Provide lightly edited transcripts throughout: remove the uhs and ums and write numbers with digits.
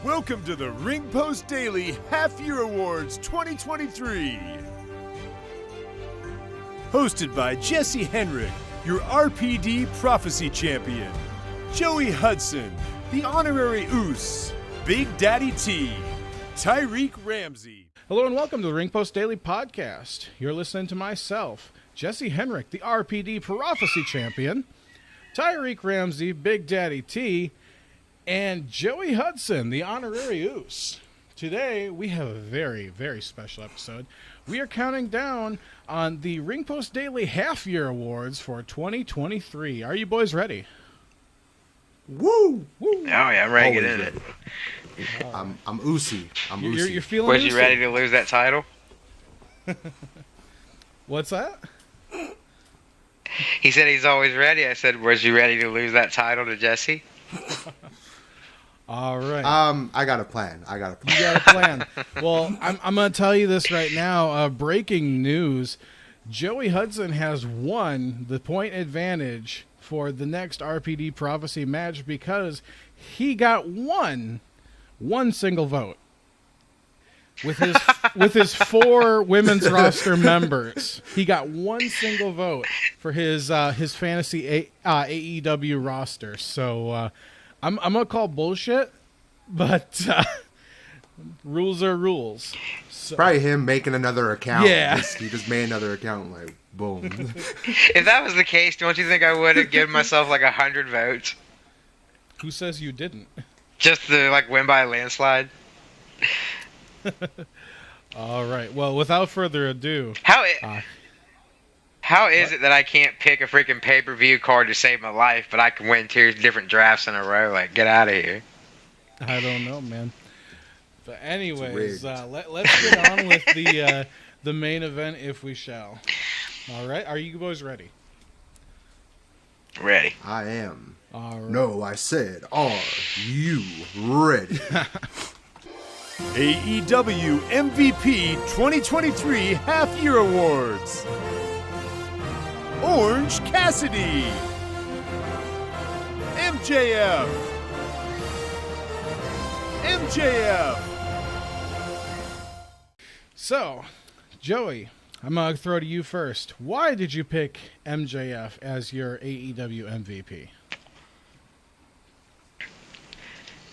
Welcome to the Ring Post Daily Half-Year Awards 2023. Hosted by Jesse Henrik, your RPD Prophecy Champion, Joey Hudson, the Honorary Oos, Big Daddy T, Tyreek Ramsey. Hello and welcome to the Ring Post Daily Podcast. You're listening to myself, Jesse Henrik, the RPD Prophecy Champion, Tyreek Ramsey, Big Daddy T, and Joey Hudson, the Honorary Oos. Today, we have a very, very special episode. We are counting down on the Ring Post Daily Half-Year Awards for 2023. Are you boys ready? Woo! Oh yeah, I'm ready to get in it. I'm Oosie. You're feeling Was you Oosy. ready to lose that title? What's that? He said he's always ready. I said, was you ready to lose that title to Jesse? All right. I got a plan. You got a plan. Well, I'm going to tell you this right now. Breaking news. Joey Hudson has won the point advantage for the next RPD Prophecy match because he got one single vote. With his 4 women's roster members, he got one single vote for his fantasy AEW roster. So I'm gonna call bullshit, but rules are rules. So, Probably him making another account. Yeah. He just made another account, like, boom. If that was the case, don't you think I would have given myself like 100 votes who says you didn't? just to like win by a landslide? All right. Well, without further ado, How is it that I can't pick a freaking pay-per-view card to save my life, but I can win 2 different drafts in a row? Like, get out of here. I don't know, man. But anyways, rigged. let's get on with the main event, if we shall. All right. Are you boys ready? Ready. I am. All right. No, I said, are you ready? AEW MVP 2023 Half-Year Awards. Orange Cassidy. MJF. So, Joey, I'm going to throw to you first. Why did you pick MJF as your AEW MVP?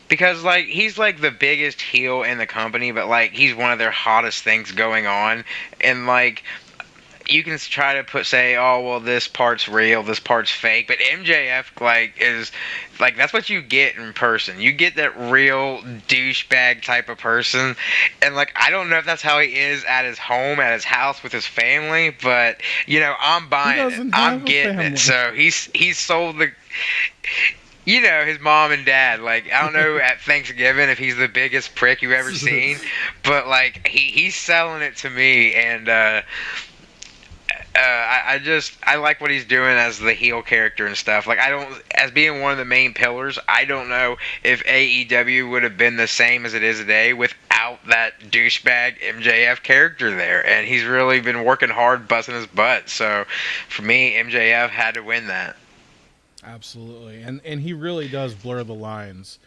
Because, like, he's, like, the biggest heel in the company, but, like, he's one of their hottest things going on. And, like, you can try to say, oh, well, this part's real, this part's fake. But MJF, like, is, like, that's what you get in person. You get that real douchebag type of person. And, like, I don't know if that's how he is at his home, at his house with his family. But, you know, I'm buying it. I'm getting it. So he's sold the... You know, his mom and dad, like, I don't know at Thanksgiving if he's the biggest prick you've ever seen, but, like, he's selling it to me, and I like what he's doing as the heel character and stuff. Like, as being one of the main pillars, I don't know if AEW would have been the same as it is today without that douchebag MJF character there, and he's really been working hard, busting his butt, so for me, MJF had to win that. Absolutely. And he really does blur the lines.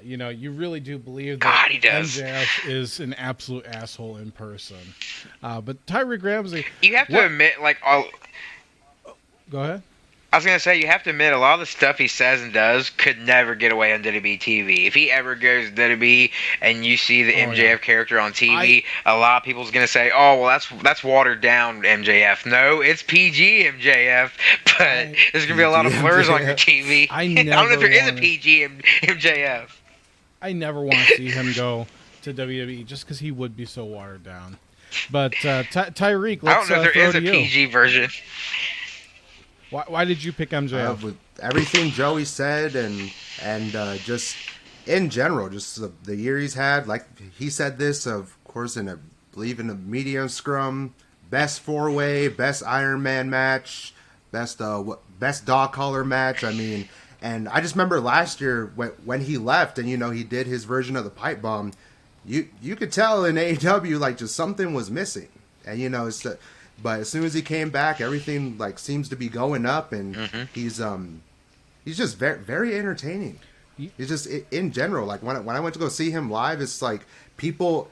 You know, you really do believe that God, he does. MJF is an absolute asshole in person. But Tyreek Ramsey... You have to admit, like, Go ahead. I was going to say, you have to admit, a lot of the stuff he says and does could never get away on WWE TV. If he ever goes to WWE and you see the MJF character on TV, a lot of people's going to say, oh, well, that's watered down MJF. No, it's PG MJF, but there's going to be a lot of blurs on your TV. I don't know if there is a PG MJF. I never want to see him go to WWE just because he would be so watered down. But Tyreek, let's I don't know if there is a you. PG version. Why did you pick MJF? With everything Joey said and just in general, just the year he's had, like he said this, of course, I believe in the medium scrum, best 4-way, best Iron Man match, best dog collar match. I mean, and I just remember last year when he left and, you know, he did his version of the pipe bomb, you could tell in AEW, like, just something was missing. And, you know, but as soon as he came back, everything, like, seems to be going up, and he's just very, very entertaining. It's just in general, like when I went to go see him live, it's like people,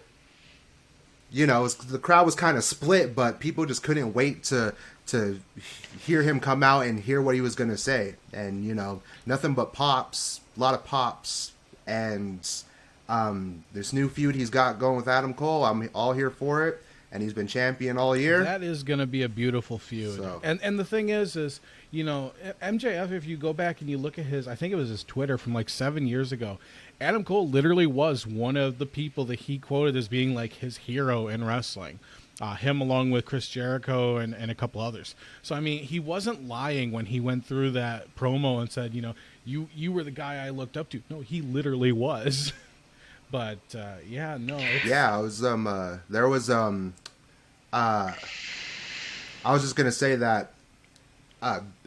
the crowd was kind of split, but people just couldn't wait to hear him come out and hear what he was going to say. And, nothing but pops, a lot of pops. And this new feud he's got going with Adam Cole, I'm all here for it. And he's been champion all year. That is going to be a beautiful feud. So. And the thing is, MJF, if you go back and you look at I think it was his Twitter from like 7 years ago, Adam Cole literally was one of the people that he quoted as being like his hero in wrestling. Him along with Chris Jericho and a couple others. So, I mean, he wasn't lying when he went through that promo and said, you were the guy I looked up to. No, he literally was. But, yeah, no. Yeah, it was, there was, I was just going to say that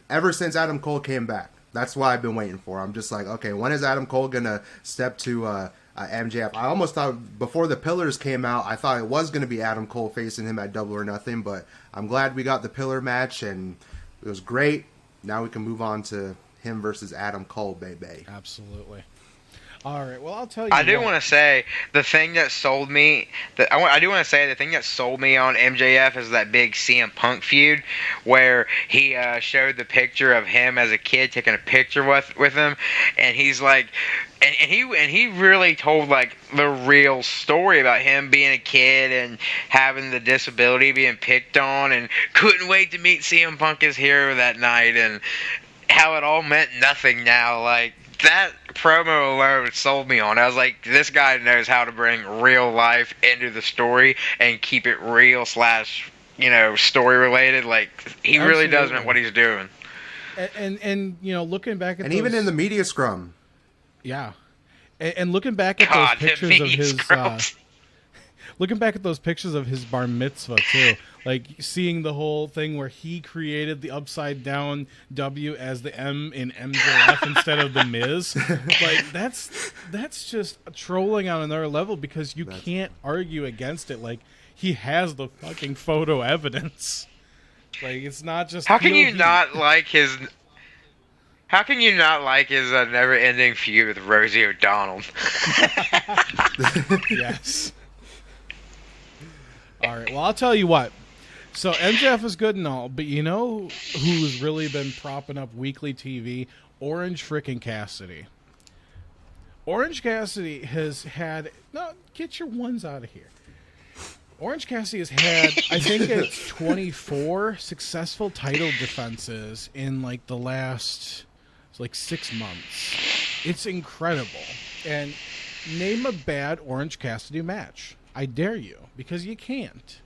ever since Adam Cole came back, that's what I've been waiting for. I'm just like, okay, when is Adam Cole going to step to MJF? I almost thought before the Pillars came out, I thought it was going to be Adam Cole facing him at Double or Nothing, but I'm glad we got the Pillar match, and it was great. Now we can move on to him versus Adam Cole, baby. Absolutely. All right. Well, I'll tell you. I do want to say the thing that sold me. I do want to say the thing that sold me on MJF is that big CM Punk feud, where he showed the picture of him as a kid taking a picture with him, and he's like, and he really told like the real story about him being a kid and having the disability, being picked on, and couldn't wait to meet CM Punk as hero that night, and how it all meant nothing now. Like, that promo alone sold me on. I was like, this guy knows how to bring real life into the story and keep it real / story related. Like, he Absolutely. Really does know what he's doing. And looking back at and even in the media scrum. Yeah. And looking back at those pictures of his looking back at those pictures of his bar mitzvah too, like seeing the whole thing where he created the upside down W as the M in MJF instead of the Miz, like that's just trolling on another level because you can't argue against it. Like, he has the fucking photo evidence. Like, it's not just. How can you not like his never-ending feud with Rosie O'Donnell? Yes. All right. Well, I'll tell you what. So MJF is good and all, but you know who's really been propping up weekly TV? Orange frickin' Cassidy. Orange Cassidy has had... No, get your ones out of here. Orange Cassidy has had, I think it's 24 successful title defenses in like the last 6 months. It's incredible. And name a bad Orange Cassidy match. I dare you, because you can't.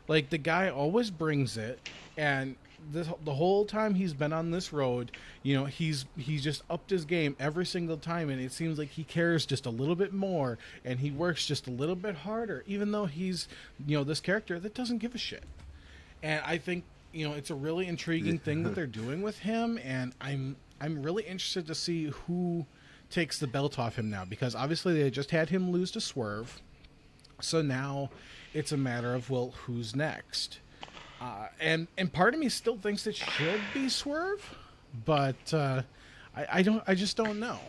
Like, the guy always brings it, and the whole time he's been on this road, he's just upped his game every single time, and it seems like he cares just a little bit more, and he works just a little bit harder, even though he's, this character that doesn't give a shit. And I think, it's a really intriguing thing that they're doing with him, and I'm really interested to see who takes the belt off him now, because obviously they just had him lose to Swerve. So now it's a matter of, well, who's next? And part of me still thinks it should be Swerve, but I just don't know.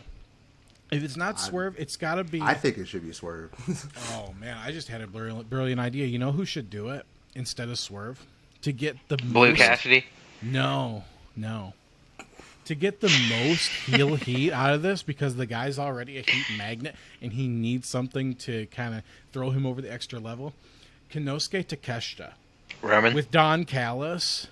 If it's not Swerve, it's got to be. I think it should be Swerve. Oh man, I just had a brilliant idea. You know who should do it instead of Swerve to get the Blue Cassidy? No. To get the most heel heat out of this, because the guy's already a heat magnet and he needs something to kind of throw him over the extra level. Konosuke Takeshita. Roman? With Don Callis.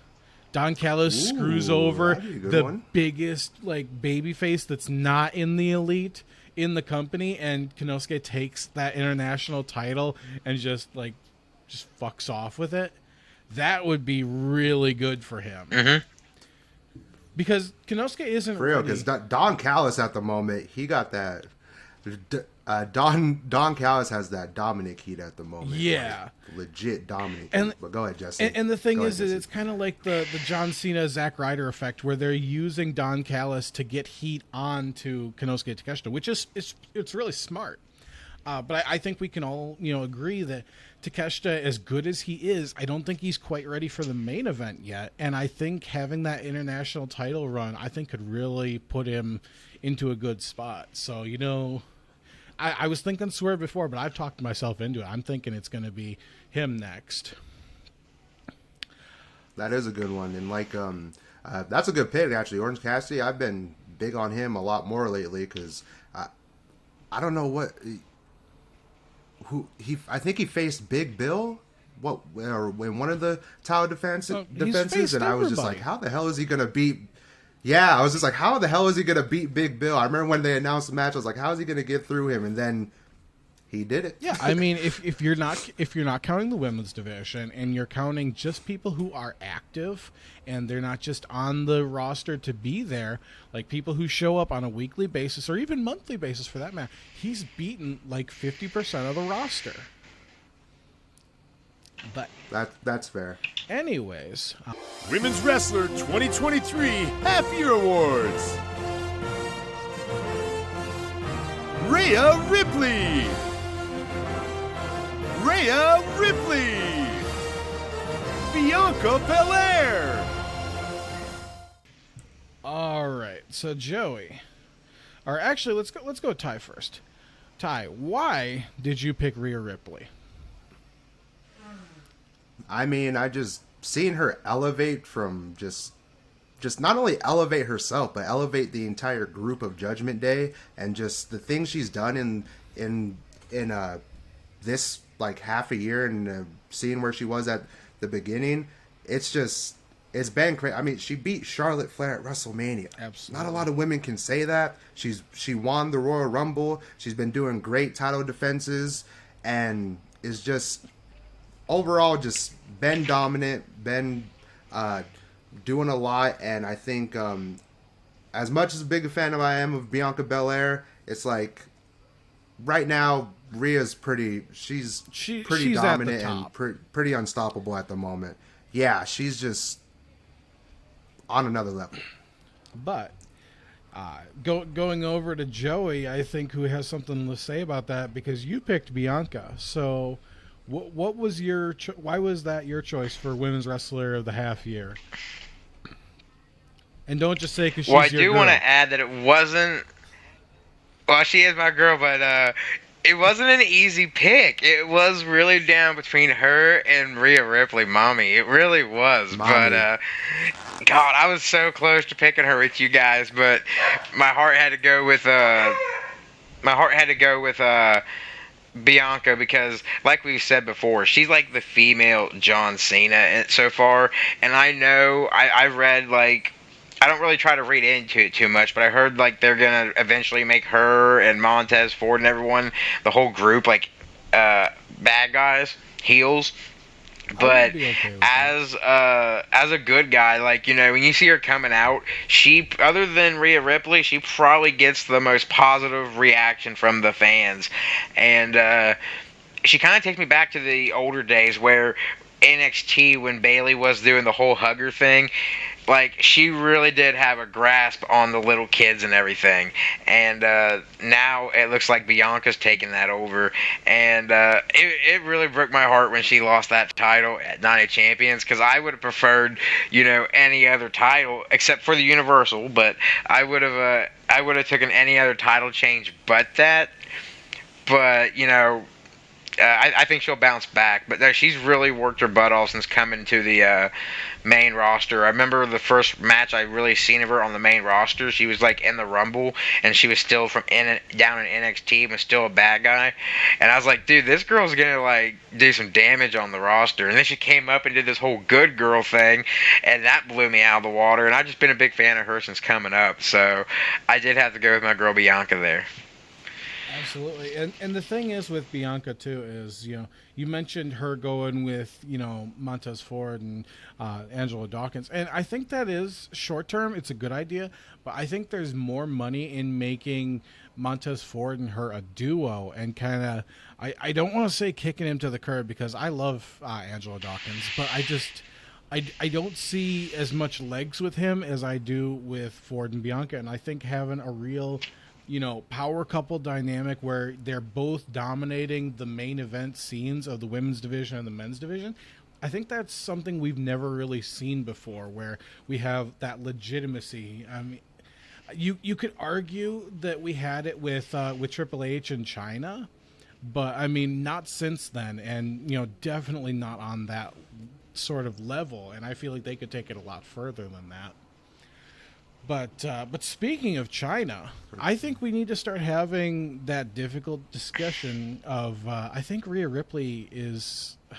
Don Callis screws over the biggest baby face that's not in the elite in the company, and Konosuke takes that international title and just fucks off with it. That would be really good for him. Mm-hmm. Because Konosuke isn't for real. Because Don Callis at the moment, he got that. Don Callis has that Dominic heat at the moment. Yeah, legit Dominic. But go ahead, Jesse. And the thing is, it's kind of like the John Cena Zack Ryder effect, where they're using Don Callis to get heat on to Konosuke Takeshita, which is it's really smart. But I think we can all, agree that Takeshita, as good as he is, I don't think he's quite ready for the main event yet. And I think having that international title run, I think could really put him into a good spot. So, I was thinking Swerve before, but I've talked myself into it. I'm thinking it's going to be him next. That is a good one. And that's a good pick, actually. Orange Cassidy, I've been big on him a lot more lately because I don't know I think he faced Big Bill in one of the title defenses, and I was just like, how the hell is he gonna beat? Yeah, I was just like, how the hell is he gonna beat Big Bill? I remember when they announced the match, I was like, how is he gonna get through him? And then he did it. Yeah, I mean, if you're not counting the women's division and you're counting just people who are active and they're not just on the roster to be there, like people who show up on a weekly basis or even monthly basis for that matter, he's beaten like 50% of the roster. But that's fair. Anyways, Women's Wrestler 2023 Half Year Awards. Rhea Ripley. Rhea Ripley. Bianca Belair. all right. So Joey, or actually, let's go Ty first. Ty, why did you pick Rhea Ripley? I mean, I just seen her elevate from just not only elevate herself, but elevate the entire group of Judgment Day, and just the things she's done in this like half a year, and seeing where she was at the beginning. It's been crazy. I mean, she beat Charlotte Flair at WrestleMania. Absolutely. Not a lot of women can say that. She won the Royal Rumble. She's been doing great title defenses, and is just overall just been dominant, been doing a lot. And I think as much as big a fan I am of Bianca Belair, it's like right now Rhea's pretty dominant and pretty unstoppable at the moment. Yeah, she's just on another level. But going over to Joey, I think, who has something to say about that, because you picked Bianca. So what was why was that your choice for Women's Wrestler of the Half Year? And don't just say because she's your girl. Well, I do want to add that it wasn't. Well, she is my girl, but it wasn't an easy pick. It was really down between her and Rhea Ripley, mommy. It really was. Mommy. But God, I was so close to picking her with you guys, but my heart had to go with Bianca, because like we said before, she's like the female John Cena so far. And I know I read, like, I don't really try to read into it too much, but I heard like they're gonna eventually make her and Montez Ford and everyone, the whole group, like bad guys, heels. But okay as a good guy, like, you know, when you see her coming out, she, other than Rhea Ripley, she probably gets the most positive reaction from the fans. And she kind of takes me back to the older days where NXT, when Bayley was doing the whole hugger thing, like, she really did have a grasp on the little kids and everything. And now it looks like Bianca's taking that over. And it really broke my heart when she lost that title at Night of Champions, because I would have preferred, you know, any other title except for the Universal. But I would have taken any other title change but that. But, you know, I think she'll bounce back, but no, she's really worked her butt off since coming to the main roster. I remember the first match I really seen of her on the main roster. She was like in the Rumble, and she was still down in NXT, but still a bad guy. And I was like, dude, this girl's gonna like do some damage on the roster. And then she came up and did this whole good girl thing, and that blew me out of the water. And I've just been a big fan of her since coming up, so I did have to go with my girl Bianca there. Absolutely. And the thing is with Bianca, too, is, you know, you mentioned her going with, you know, Montez Ford and Angela Dawkins. And I think that is short term. It's a good idea. But I think there's more money in making Montez Ford and her a duo, and kind of, I don't want to say kicking him to the curb, because I love Angela Dawkins. But I don't see as much legs with him as I do with Ford and Bianca. And I think having a real power couple dynamic where they're both dominating the main event scenes of the women's division and the men's division. I think that's something we've never really seen before, where we have that legitimacy. I mean, you could argue that we had it with Triple H in China, but I mean, not since then, and definitely not on that sort of level. And I feel like they could take it a lot further than that. But speaking of China, I think we need to start having that difficult discussion of I think Rhea Ripley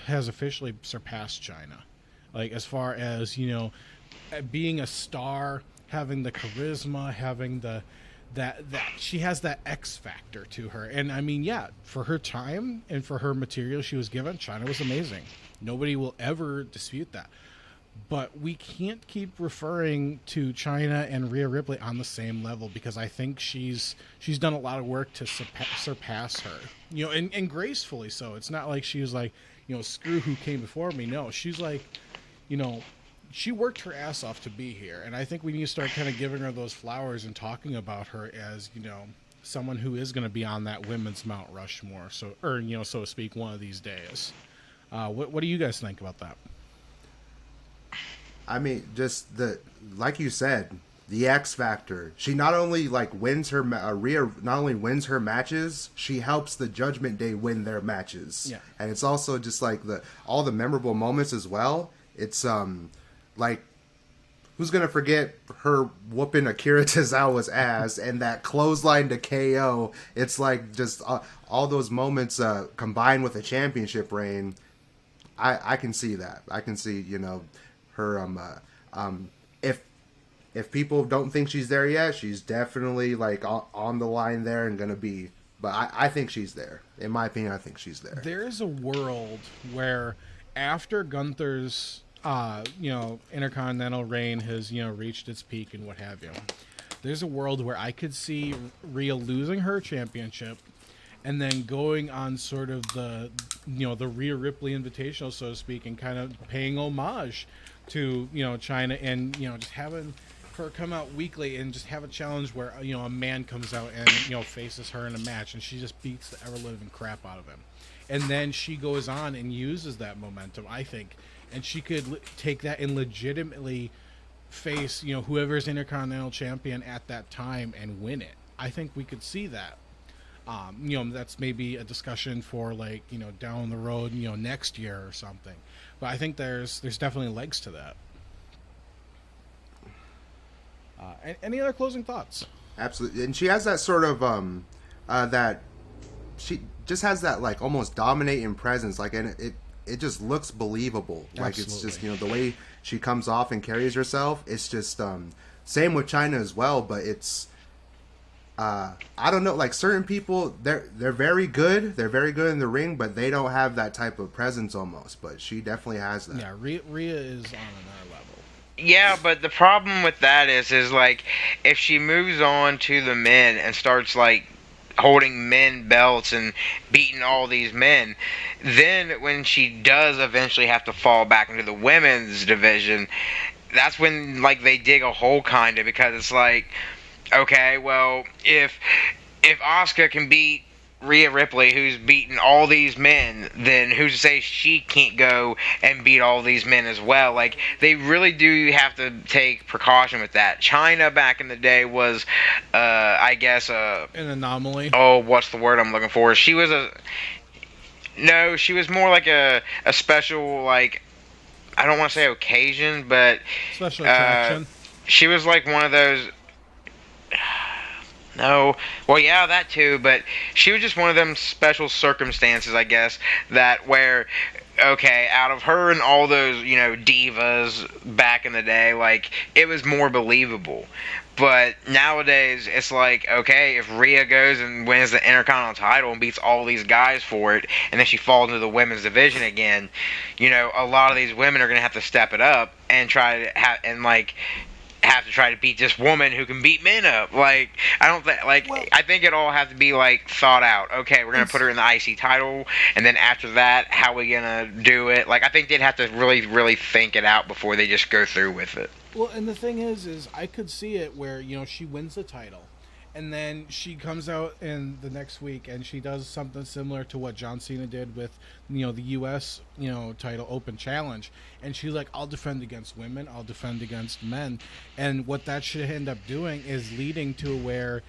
has officially surpassed China, like as far as being a star, having the charisma, having that she has that X factor to her. And I mean, yeah, for her time and for her material she was given, China was amazing. Nobody will ever dispute that. But we can't keep referring to China and Rhea Ripley on the same level, because I think she's done a lot of work to surpass her, and gracefully so. It's not like she was like, screw who came before me. No, she's like, she worked her ass off to be here, and I think we need to start kind of giving her those flowers and talking about her as someone who is going to be on that women's Mount Rushmore, so to speak, one of these days. What do you guys think about that? I mean, just like you said, the X factor. She not only wins her Rhea not only wins her matches, she helps the Judgment Day win their matches. Yeah. And it's also just like all the memorable moments as well. It's like, who's gonna forget her whooping Akira Tozawa's ass and that clothesline to KO? It's like just all those moments combined with a championship reign. I can see that. I can see her if people don't think she's there yet, she's definitely on the line there and gonna be. But I think she's there. In my opinion, I think she's there. There is a world where after Gunther's Intercontinental reign has reached its peak and what have you, there's a world where I could see Rhea losing her championship and then going on sort of the Rhea Ripley Invitational, so to speak, and kind of paying homage to China, and just having her come out weekly and just have a challenge where a man comes out and faces her in a match and she just beats the ever living crap out of him, and then she goes on and uses that momentum, I think, and she could take that and legitimately face whoever's Intercontinental Champion at that time and win it. I think we could see that. That's maybe a discussion for down the road, next year or something. But I think there's definitely legs to that. Any other closing thoughts? Absolutely, and she has that sort of that she just has that almost dominating presence, and it just looks believable. Absolutely. It's just the way she comes off and carries herself. It's just same with China as well, but it's. I don't know, certain people, they're very good. They're very good in the ring, but they don't have that type of presence almost. But she definitely has that. Yeah, Rhea is on another level. Yeah, but the problem with that is if she moves on to the men and starts holding men belts and beating all these men, then when she does eventually have to fall back into the women's division, that's when they dig a hole kind of, because it's okay, well, if Asuka can beat Rhea Ripley, who's beaten all these men, then who's to say she can't go and beat all these men as well? They really do have to take precaution with that. China back in the day was, I guess, an anomaly. Oh, what's the word I'm looking for? She was she was more like a special, I don't want to say occasion, but Special attraction. She was one of those. No, well, yeah, that too, but she was just one of them special circumstances, I guess, that where, okay, out of her and all those, divas back in the day, it was more believable. But nowadays, it's okay, if Rhea goes and wins the Intercontinental title and beats all these guys for it, and then she falls into the women's division again, a lot of these women are going to have to step it up and try to have to try to beat this woman who can beat men up. I don't think, I think it all have to be thought out. Okay, we're gonna put her in the IC title, and then after that, how we gonna do it? I think they'd have to really, really think it out before they just go through with it. Well, and the thing is I could see it where she wins the title, And then she comes out in the next week and she does something similar to what John Cena did with, the U.S., title Open Challenge. And she's like, I'll defend against women, I'll defend against men. And what that should end up doing is leading to where,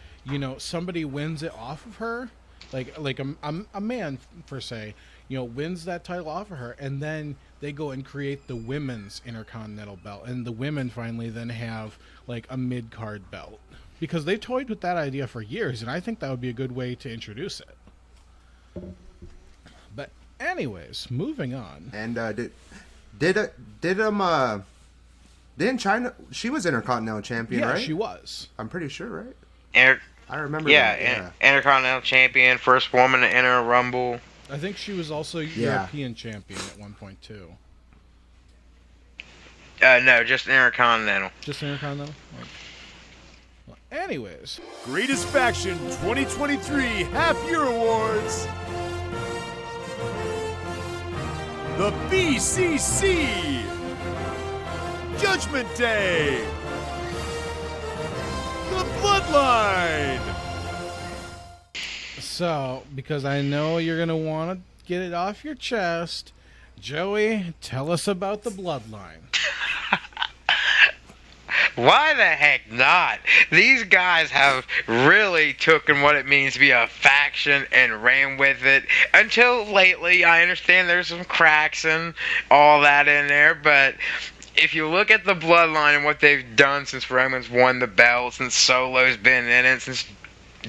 somebody wins it off of her, like a man, per se, wins that title off of her. And then they go and create the women's Intercontinental belt. And the women finally then have like a mid-card belt. Because they've toyed with that idea for years, and I think that would be a good way to introduce it. But anyways, moving on. And didn't China? She was Intercontinental Champion, Yeah, right? she was. I'm pretty sure, right? Inter- I remember. yeah, that. Yeah. Intercontinental Champion, first woman to enter a Rumble. I think she was also European champion at one point too. No, just Intercontinental. Just Intercontinental. Well, anyways, Greatest Faction 2023 Half Year Awards. The BCC. Judgment Day. The Bloodline. so because I know you're gonna want to get it off your chest, Joey, tell us about the Bloodline. Why the heck not? These guys have really taken what it means to be a faction and ran with it. Until lately, I understand there's some cracks and all that in there, but if you look at the Bloodline and what they've done since Roman's won the belt, since Solo's been in it, since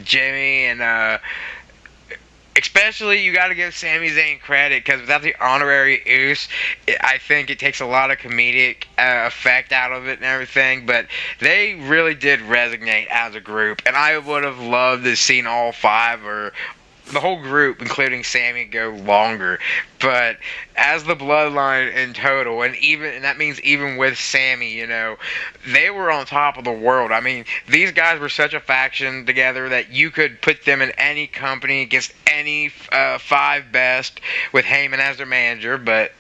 Jimmy and especially, you got to give Sami Zayn credit, because without the honorary Uce, I think it takes a lot of comedic effect out of it and everything, but they really did resonate as a group, and I would have loved to have seen all five, or the whole group, including Sami, go longer. But as the Bloodline in total, and that means even with Sami, they were on top of the world. I mean, these guys were such a faction together that you could put them in any company against any five best with Heyman as their manager, but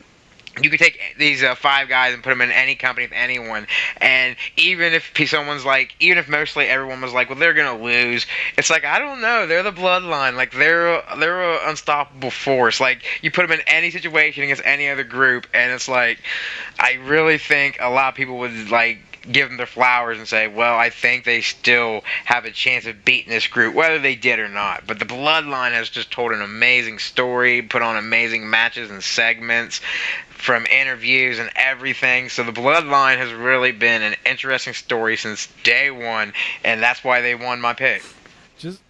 you could take these five guys and put them in any company with anyone, and even if mostly everyone was like, well, they're gonna lose, it's like, I don't know, they're the Bloodline, like they're an unstoppable force. Like, you put them in any situation against any other group, and it's like, I really think a lot of people would like give them their flowers and say, well, I think they still have a chance of beating this group, whether they did or not. But the Bloodline has just told an amazing story, put on amazing matches and segments, from interviews and everything. So the Bloodline has really been an interesting story since day one, and that's why they won my pick.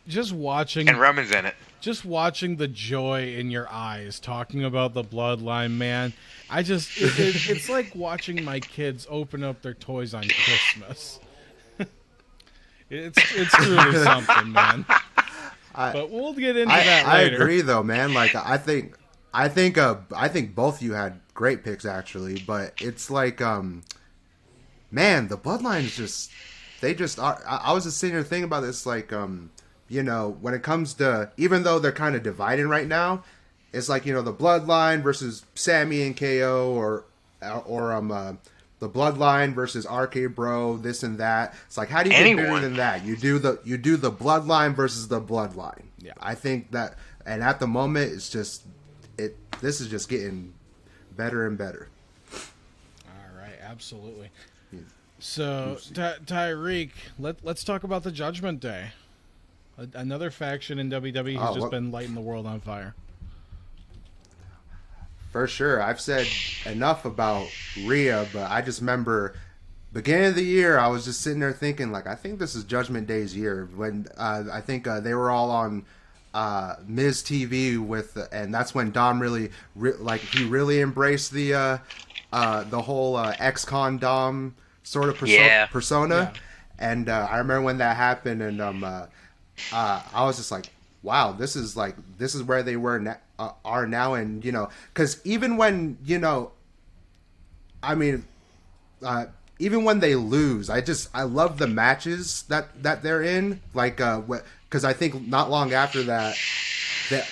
Just watching, and Roman's in it. Just watching the joy in your eyes talking about the Bloodline, man. It's like watching my kids open up their toys on Christmas. It's truly something, man. But we'll get into that later. I agree, though, man. Like, I think both of you had great picks, actually. But it's like, man, the Bloodlines they just are. I was just sitting here thinking about this, like, when it comes to, even though they're kind of divided right now, it's like, the Bloodline versus Sami and KO, or the Bloodline versus RK Bro, this and that. It's like, how do you get bigger than that? You do the Bloodline versus the Bloodline. Yeah. I think that, and at the moment, it's just this is just getting better and better. All right, absolutely. So, Tyreek, let's talk about the Judgment Day. Another faction in WWE who's just been lighting the world on fire. For sure. I've said enough about Rhea, but I just remember beginning of the year, I was just sitting there thinking, like, I think this is Judgment Day's year. When I think they were all on Miz TV and that's when Dom really embraced the whole ex-con Dom sort of persona. Yeah. And I remember when that happened, and I was just like, wow, this is where they are now, and because even when even when they lose, I love the matches that they're in, like because I think not long after that,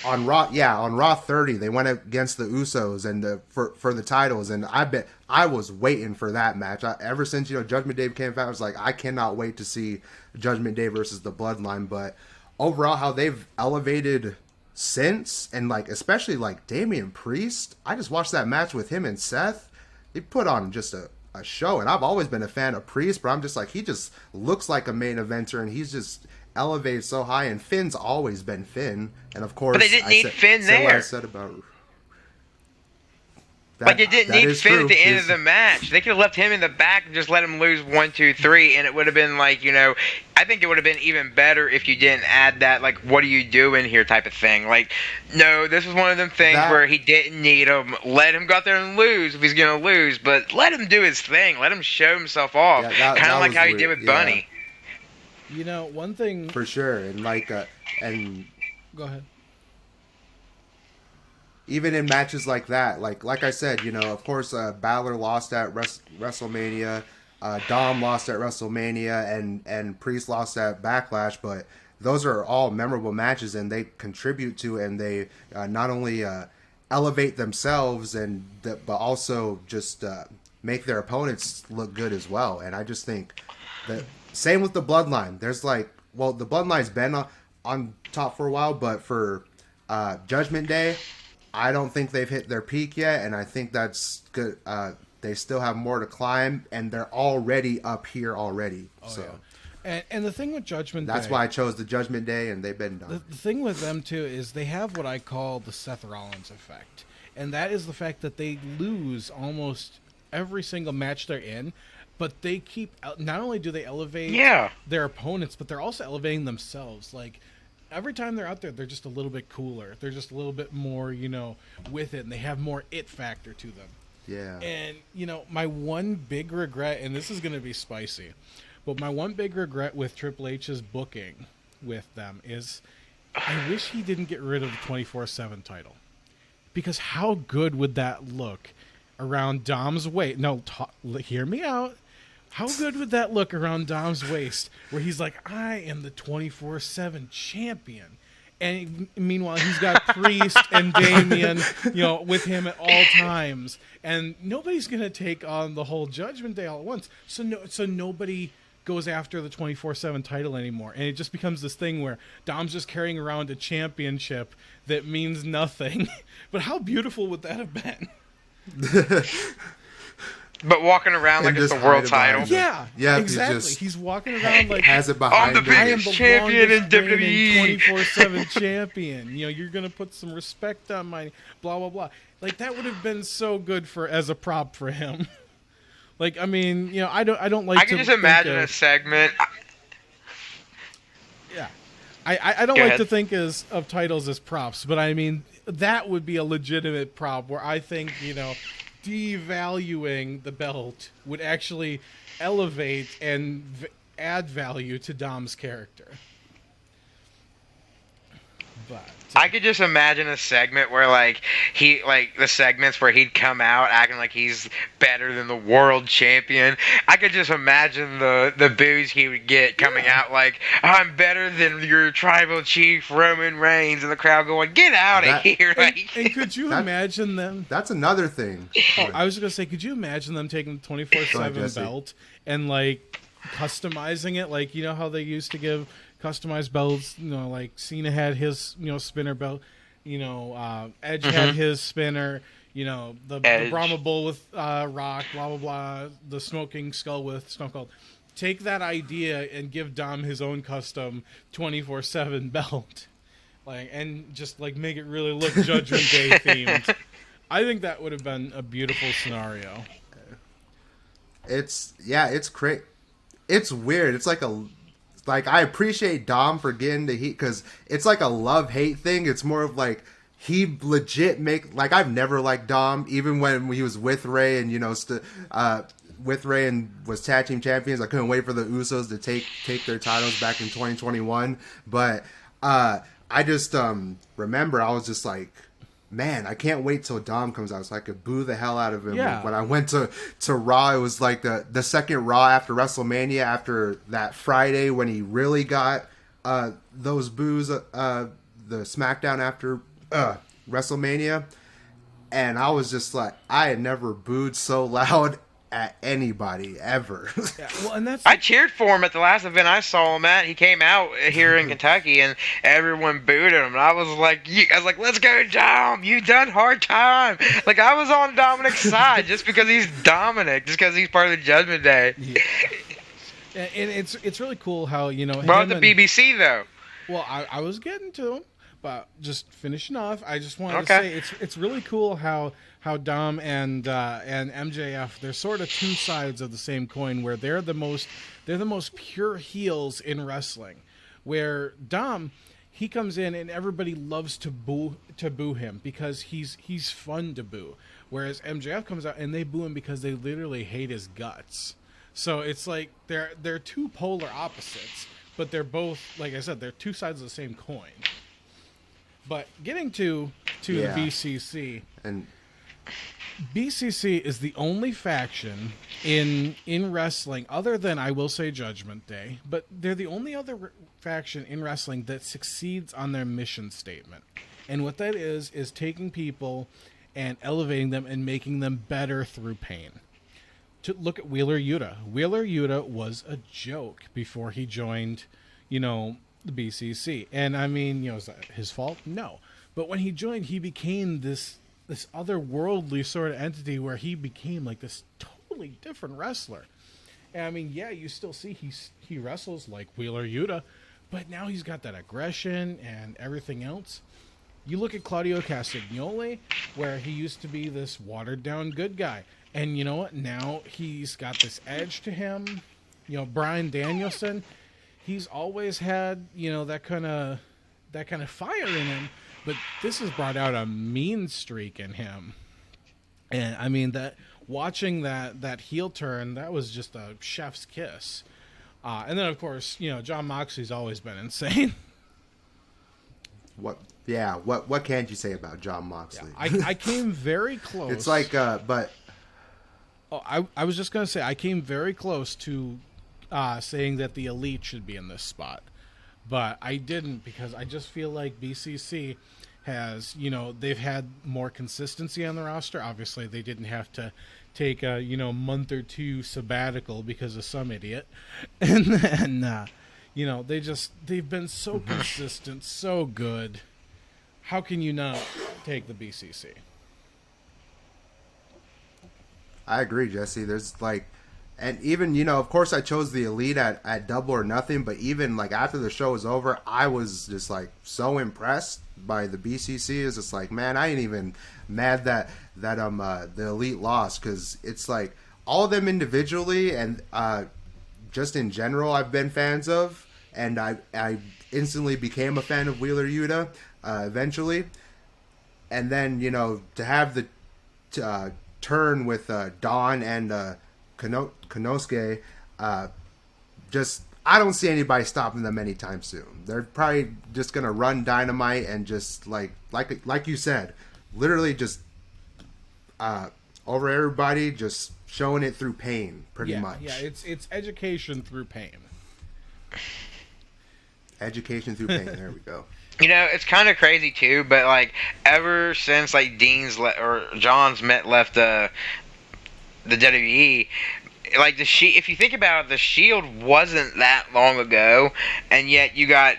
on Raw 30 they went against the Usos and for the titles, and I was waiting for that match. Ever since Judgment Day came out, I was like, I cannot wait to see Judgment Day versus the Bloodline. But overall, how they've elevated since, and like especially like Damian Priest, I just watched that match with him and Seth. They put on just a show, and I've always been a fan of Priest, but I'm just like, he just looks like a main eventer, and he's just elevated so high. And Finn's always been Finn, and of course, but they didn't need Finn there. What I said about that, like, they didn't need Finn true. at the end of the match. They could have left him in the back and just let him lose 1, 2, 3, and it would have been like, I think it would have been even better if you didn't add that, like, what are you doing here type of thing. Like, no, this was one of them things where he didn't need him. Let him go out there and lose if he's going to lose, but let him do his thing. Let him show himself off. Yeah, kind of like how weird. he did with Bunny. One thing... For sure, and like, and... Go ahead. Even in matches like that, like I said, of course, Balor lost at WrestleMania, Dom lost at WrestleMania, and Priest lost at Backlash, but those are all memorable matches, and they contribute to, and they not only elevate themselves, but also just make their opponents look good as well. And I just think that same with the Bloodline. There's the Bloodline's been on top for a while, but for Judgment Day, I don't think they've hit their peak yet, and I think that's good. They still have more to climb, and they're already up here already. And the thing with Judgment Day... That's why I chose the Judgment Day, and they've been done. The thing with them, too, is they have what I call the Seth Rollins effect. And that is the fact that they lose almost every single match they're in, but they keep... Not only do they elevate their opponents, but they're also elevating themselves. Like... Every time they're out there, they're just a little bit cooler. They're just a little bit more, with it, and they have more it factor to them. Yeah. And, my one big regret, and this is going to be spicy, but my one big regret with Triple H's booking with them is I wish he didn't get rid of the 24/7 title. Because how good would that look around Dom's waist? No, hear me out. How good would that look around Dom's waist where he's like, I am the 24/7 champion. And meanwhile, he's got Priest and Damian, with him at all times. And nobody's going to take on the whole Judgment Day all at once. So nobody goes after the 24/7 title anymore. And it just becomes this thing where Dom's just carrying around a championship that means nothing. But how beautiful would that have been? But walking around like it's the world title. Yeah, exactly. He's walking around like has it behind I'm the biggest champion in WWE. 24/7 champion. You're gonna put some respect on my blah blah blah. Like that would have been so good as a prop for him. Like I don't like. I can just imagine a segment. Yeah, I don't like to think of titles as props, but I mean that would be a legitimate prop where I think devaluing the belt would actually elevate and add value to Dom's character. But I could just imagine a segment where the segments where he'd come out acting like he's better than the world champion. I could just imagine the boos he would get coming out like, I'm better than your tribal chief Roman Reigns, and the crowd going, get out of here. And could you imagine them? That's another thing. I was going to say, could you imagine them taking the 24/7 belt and customizing it? Like, how they used to give customized belts, like Cena had his, spinner belt, Edge had his spinner, the Brahma Bull with Rock, blah, blah, blah, the Smoking Skull with Stone Cold. Take that idea and give Dom his own custom 24/7 belt. And just make it really look Judgment Day themed. I think that would have been a beautiful scenario. It's great. It's weird. It's I appreciate Dom for getting the heat because it's like a love-hate thing. It's more of he legit I've never liked Dom, even when he was with Ray and with Ray and was tag team champions. I couldn't wait for the Usos to take their titles back in 2021. But I just remember I was just like, man, I can't wait till Dom comes out so I could boo the hell out of him. Yeah. When I went to Raw, it was like the second Raw after WrestleMania, after that Friday when he really got those boos the SmackDown after WrestleMania, and I was just like, I had never booed so loud at anybody ever. Yeah, well, and that's I cheered for him at the last event I saw him at. He came out here in Kentucky, and everyone booed him. And I was like, let's go, Dom. You done hard time. Like, I was on Dominic's side just because he's Dominic, just because he's part of the Judgment Day. Yeah. And it's really cool how, you know, Brought the BBC though. Well, I was getting to him, but just finishing off, I just wanted to say it's really cool how Dom and MJF, they're sort of two sides of the same coin, where they're the most pure heels in wrestling. Where Dom, he comes in and everybody loves to boo him because he's fun to boo. Whereas MJF comes out and they boo him because they literally hate his guts. So it's like they're two polar opposites, but they're both, like I said, they're two sides of the same coin. But getting to the BCC, And BCC is the only faction in wrestling, other than, I will say, Judgment Day, but they're the only other faction in wrestling that succeeds on their mission statement. And what that is taking people and elevating them and making them better through pain. To look at Wheeler Yuta. Wheeler Yuta was a joke before he joined, you know, the BCC. And I mean, you know, is that his fault? No. But when he joined, he became this otherworldly sort of entity where he became like this totally different wrestler. And I mean, yeah, you still see he wrestles like Wheeler Yuta, but now he's got that aggression and everything else. You look at Claudio Castagnoli, where he used to be this watered down good guy. And you know what? Now he's got this edge to him. You know, Bryan Danielson, he's always had, you know, that kind of fire in him, but this has brought out a mean streak in him. And I mean, that watching that heel turn, that was just a chef's kiss. And then of course, you know, Jon Moxley's always been insane. what can't you say about Jon Moxley? Yeah, I came very close. It's like, but I was just going to say, I came very close to saying that the Elite should be in this spot. But I didn't, because I just feel like BCC has, you know, they've had more consistency on the roster. Obviously, they didn't have to take a, you know, month or two sabbatical because of some idiot. And then, you know, they've been so consistent, so good. How can you not take the BCC? I agree, Jesse. There's like, and even, you know, of course I chose the Elite at Double or Nothing, but even like after the show was over, I was just like so impressed by the BCC. It's just like, man, I ain't even mad that the Elite lost, because it's like all of them individually and just in general I've been fans of, and I instantly became a fan of Wheeler Yuta eventually, and then, you know, to have the turn with Dawn and Konosuke, just, I don't see anybody stopping them anytime soon. They're probably just gonna run Dynamite and just like you said, literally just over everybody, just showing it through pain, pretty much. Yeah, it's education through pain. Education through pain. There we go. You know, it's kind of crazy too, but like ever since like John's left the WWE, like if you think about it, the Shield wasn't that long ago, and yet you got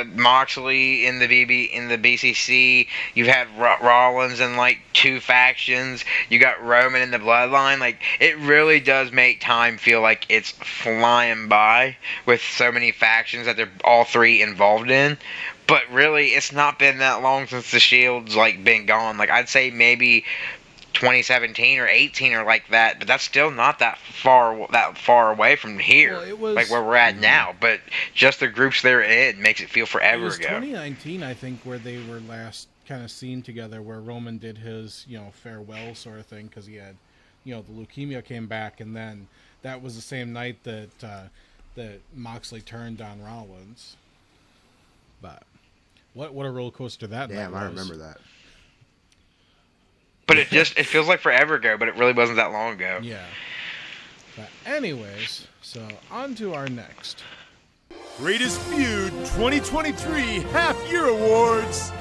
Moxley in the BCC. You've had Rollins in like two factions. You got Roman in the Bloodline. Like, it really does make time feel like it's flying by with so many factions that they're all three involved in. But really, it's not been that long since the Shield's like been gone. Like, I'd say maybe 2017 or 18 or like that, but that's still not that far away from here. Well, it was, like where we're at now, but just the groups they're in makes it feel forever it was ago. 2019, I think, where they were last kind of seen together, where Roman did his, you know, farewell sort of thing, because he had, you know, the leukemia came back, and then that was the same night that that Moxley turned on Rollins. But what a roller coaster that night was. I remember that. But it feels like forever ago, but it really wasn't that long ago. Yeah. But anyways, so on to our next. Greatest Feud 2023 Half Year Awards.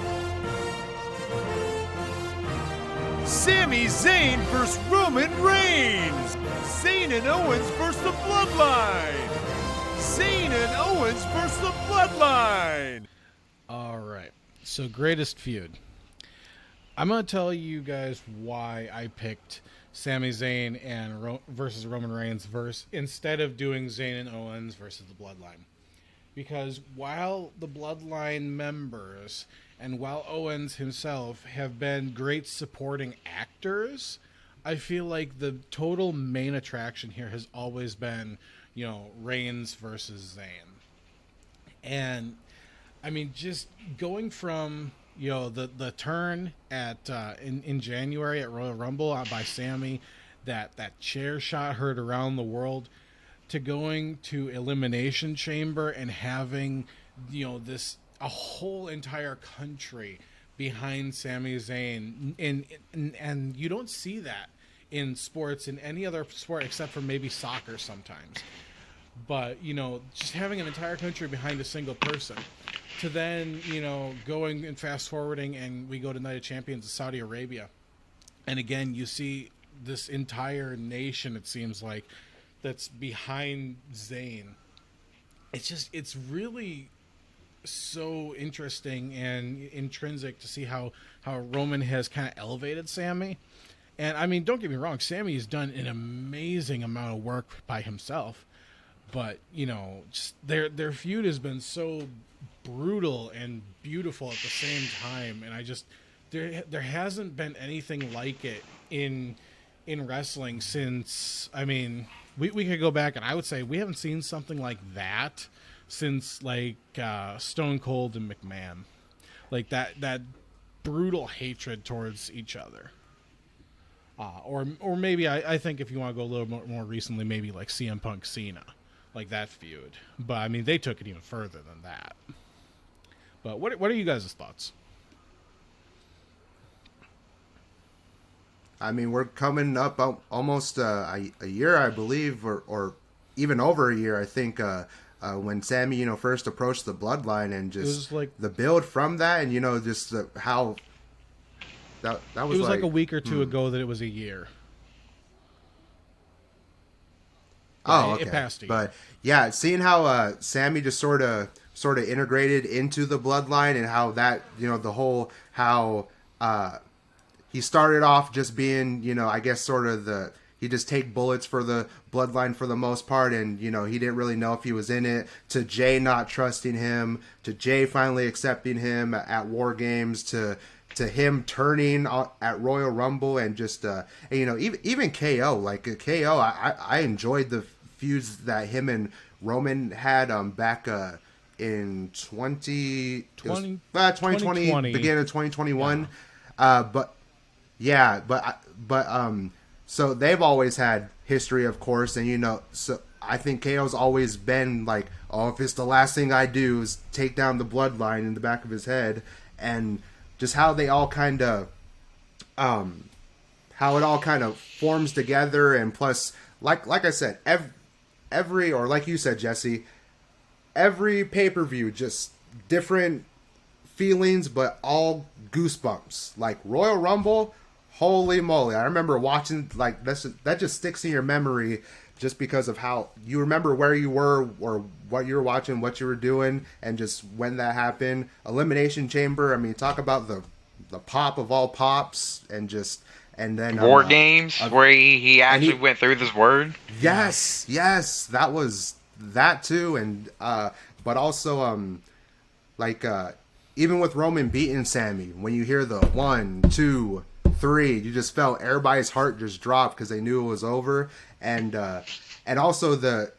Sami Zayn vs. Roman Reigns. Zayn and Owens vs. the Bloodline. Zayn and Owens vs. the Bloodline. All right. So, Greatest Feud. I'm going to tell you guys why I picked Sami Zayn and versus Roman Reigns instead of doing Zayn and Owens versus the Bloodline. Because while the Bloodline members and while Owens himself have been great supporting actors, I feel like the total main attraction here has always been, Reigns versus Zayn. And, I mean, just going from, the turn at in January at Royal Rumble by Sami, that chair shot heard around the world, to going to Elimination Chamber and having, a whole entire country behind Sami Zayn, and you don't see that in sports, in any other sport except for maybe soccer sometimes. But just having an entire country behind a single person, to then going and fast forwarding, and we go to Night of Champions of Saudi Arabia, and again you see this entire nation, it seems like, that's behind Zayn. It's really so interesting and intrinsic to see how Roman has kind of elevated Sami. And I mean, don't get me wrong, Sami has done an amazing amount of work by himself, but just their feud has been so brutal and beautiful at the same time, and I just there hasn't been anything like it in wrestling since, I mean, we could go back and I would say we haven't seen something like that since like Stone Cold and McMahon, like that brutal hatred towards each other. Or maybe I think if you want to go a little more recently, maybe like CM Punk Cena, like that feud. But I mean, they took it even further than that. But what are you guys' thoughts? I mean, we're coming up almost a year, I believe, or even over a year, I think, when Sami, first approached the Bloodline, and just like the build from that, and just how that was. It was like a week or two ago that it was a year. Oh, okay. It passed a year. But yeah, seeing how Sami just sort of integrated into the Bloodline, and how that the whole how. He started off just being, I guess sort of he just take bullets for the Bloodline for the most part, and, he didn't really know if he was in it, to Jay not trusting him, to Jay finally accepting him at War Games, to him turning at Royal Rumble, and just, even KO, like KO, I enjoyed the feuds that him and Roman had back in 2020, beginning of 2021, so they've always had history, of course, and so I think KO's always been like, oh, if it's the last thing I do is take down the Bloodline, in the back of his head, and just how they all kind of, how it all kind of forms together, and plus, like I said, every or like you said, Jesse, every pay-per-view, just different feelings, but all goosebumps. Like Royal Rumble, holy moly! I remember watching, like, that just sticks in your memory, just because of how you remember where you were, or what you were watching, what you were doing, and just when that happened. Elimination Chamber, I mean, talk about the pop of all pops, and then War Games, where he actually went through this word. Yes, that was that too, and but also even with Roman beating Sami, when you hear the 1, 2, 3, you just felt everybody's heart just drop because they knew it was over, and also the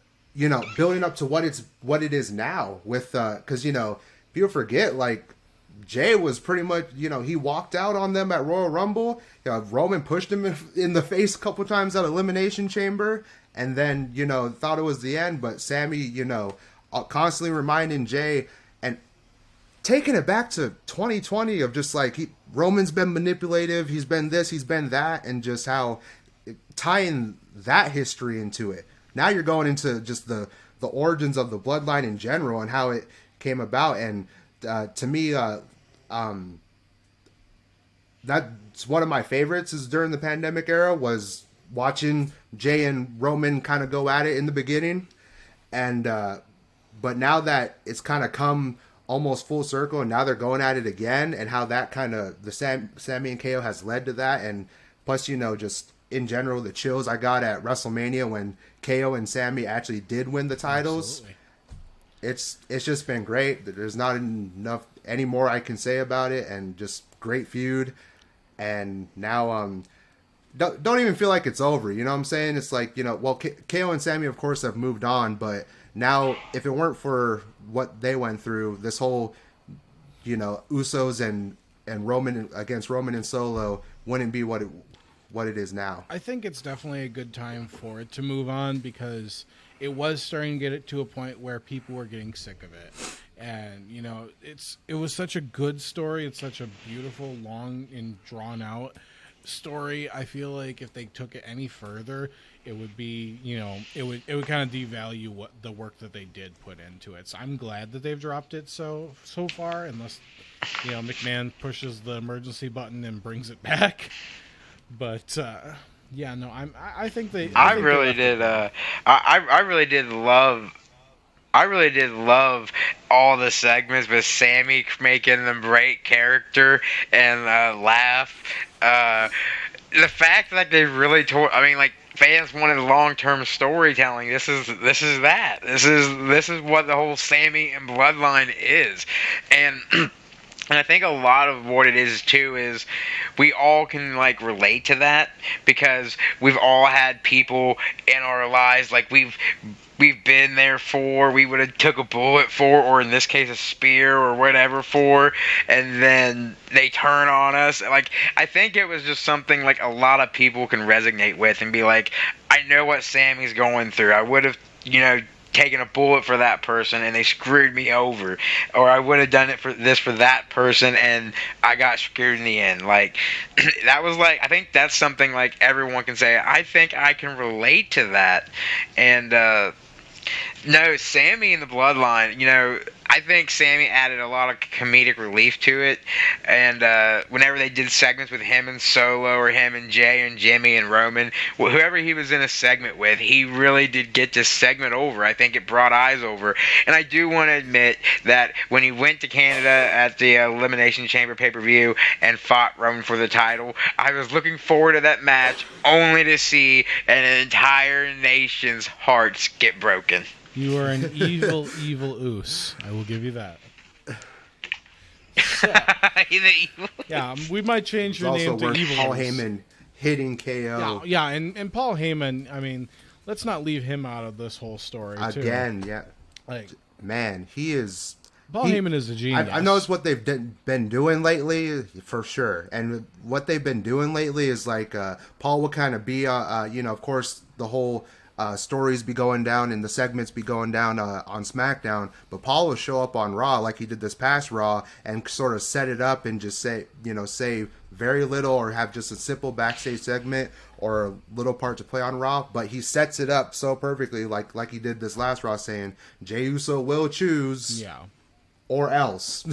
building up to what it is now, with because people forget, like, Jay was pretty much, he walked out on them at Royal Rumble. Roman pushed him in the face a couple times at Elimination Chamber, and then thought it was the end, but Sami constantly reminding Jay, and taking it back to 2020 of just like Roman's been manipulative, he's been this, he's been that, and just how tying that history into it. Now you're going into just the the origins of the bloodline in general and how it came about. And to me, that's one of my favorites is during the pandemic era was watching Jay and Roman kind of go at it in the beginning. And but now that it's kind of come almost full circle and now they're going at it again, and how that kind of the Sammy and KO has led to that. And plus, just in general, the chills I got at WrestleMania when KO and Sammy actually did win the titles. Absolutely. It's just been great. There's not enough any more I can say about it, and just great feud. And now don't even feel like it's over. You know what I'm saying? It's like, well, KO and Sammy, of course, have moved on, but now if it weren't for what they went through, this whole, Usos and Roman against Roman and Solo wouldn't be what it is now. I think it's definitely a good time for it to move on because it was starting to get it to a point where people were getting sick of it. And, it was such a good story. It's such a beautiful, long and drawn out story. I feel like if they took it any further, it would be, it would kind of devalue what the work that they did put into it. So I'm glad that they've dropped it so far, unless, McMahon pushes the emergency button and brings it back. But, yeah, no, I think they. I really did love all the segments with Sammy making them break character and laugh. The fact that they really told, fans wanted long-term storytelling. This is that. This is what the whole Sammy and Bloodline is, and. And I think a lot of what it is, too, is we all can, relate to that because we've all had people in our lives, we've been there for, we would have took a bullet for, or in this case, a spear or whatever for, and then they turn on us. I think it was just something, a lot of people can resonate with and be like, I know what Sammy's going through. I would have, taken a bullet for that person and they screwed me over, or I would have done it for that person and I got screwed in the end. That was I think that's something everyone can say, I think I can relate to that. And no, Sammy and the Bloodline, I think Sammy added a lot of comedic relief to it, and whenever they did segments with him and Solo, or him and Jay and Jimmy and Roman, whoever he was in a segment with, he really did get this segment over. I think it brought eyes over, and I do want to admit that when he went to Canada at the Elimination Chamber pay-per-view and fought Roman for the title, I was looking forward to that match only to see an entire nation's hearts get broken. You are an evil, evil oos. I will give you that. So, yeah, we might change your name to Evil Paul Oos. Heyman hitting KO. Yeah, and Paul Heyman, let's not leave him out of this whole story, too. Again, yeah. Man, he is... Paul Heyman is a genius. I've noticed what they've been doing lately, for sure. And what they've been doing lately is Paul will kind of be, of course, the whole... stories be going down and the segments be going down on SmackDown, but Paul will show up on Raw like he did this past Raw and sort of set it up and just say very little or have just a simple backstage segment or a little part to play on Raw, but he sets it up so perfectly like he did this last Raw saying Jey Uso will choose or else.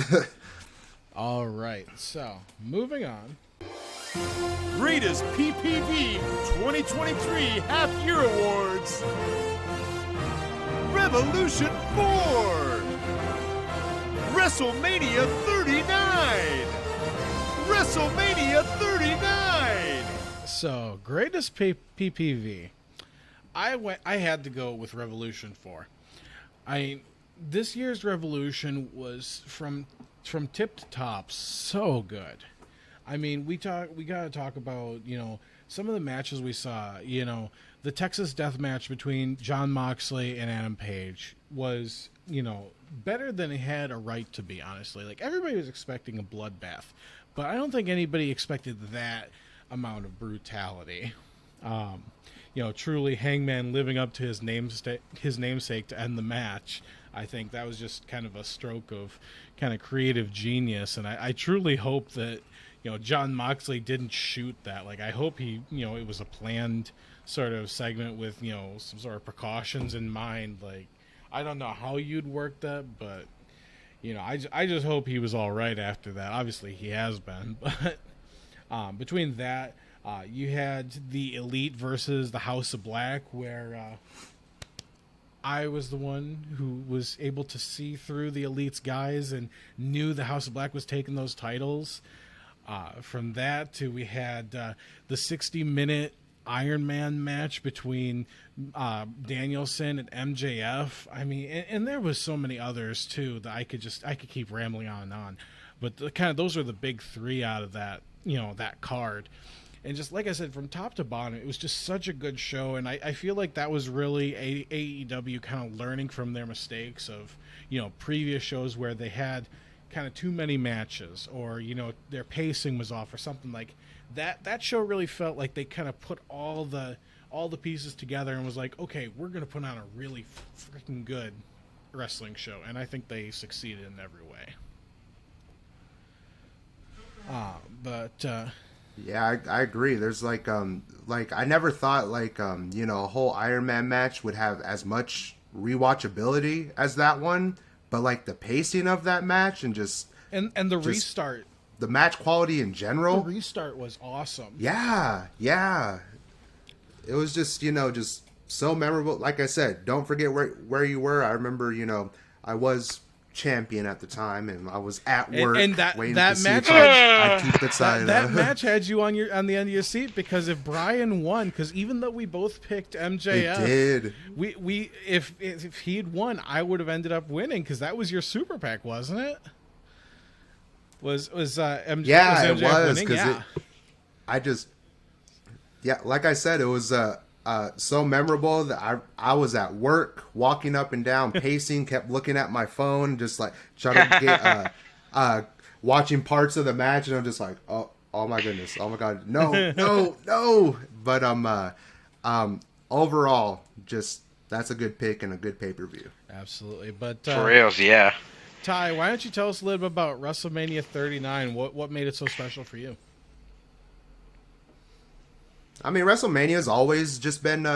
All right, so moving on. Greatest PPV 2023 Half Year Awards. Revolution 4. WrestleMania 39. WrestleMania 39. So, greatest PPV. I had to go with Revolution 4. This year's Revolution was from tip to top so good. We got to talk about, some of the matches we saw. The Texas Death Match between Jon Moxley and Adam Page was, better than it had a right to be, honestly. Everybody was expecting a bloodbath, but I don't think anybody expected that amount of brutality. Truly Hangman living up to his namesake to end the match. I think that was just kind of a stroke of kind of creative genius, and I truly hope that Jon Moxley didn't shoot that. I hope he, it was a planned sort of segment with, some sort of precautions in mind. I don't know how you'd work that, but you know, I just hope he was all right after that. Obviously, he has been, but between that, you had the Elite versus the House of Black, where I was the one who was able to see through the Elite's guys and knew the House of Black was taking those titles. From that to we had the 60-minute Iron Man match between Danielson and MJF. I mean, and there was so many others too that I could keep rambling on and on. But those are the big three out of that, you know, that card. And just like I said, from top to bottom, it was just such a good show. And I feel like that was really AEW kind of learning from their mistakes of, you know, previous shows where they had kind of too many matches, or, you know, their pacing was off or something like that. That show really felt like they kind of put all the pieces together and was like, okay, we're going to put on a really freaking good wrestling show. And I think they succeeded in every way. Yeah, I agree. There's like I never thought you know, a whole Iron Man match would have as much rewatchability as that one, but like the pacing of that match and the restart, the match quality in general. The restart was awesome. Yeah. It was just, you know, just so memorable. Like I said, don't forget where you were. I remember, you know, I was champion at the time, and I was at work, and that match I'd keep the side. That match had you on the end of your seat, because if Brian won, because even though we both picked MJF, it did. We if he'd won, I would have ended up winning, because that was your super PAC, wasn't it? Was MJF? Yeah, was MJF it was, because like I said, it was so memorable that I was at work, walking up and down, pacing, kept looking at my phone, just like trying to get watching parts of the match, and I'm just like, oh my goodness, oh my god, no. But overall, just that's a good pick and a good pay-per-view. Absolutely, but for reals, yeah. Ty, why don't you tell us a little bit about WrestleMania 39? What made it so special for you? I mean, WrestleMania has always just been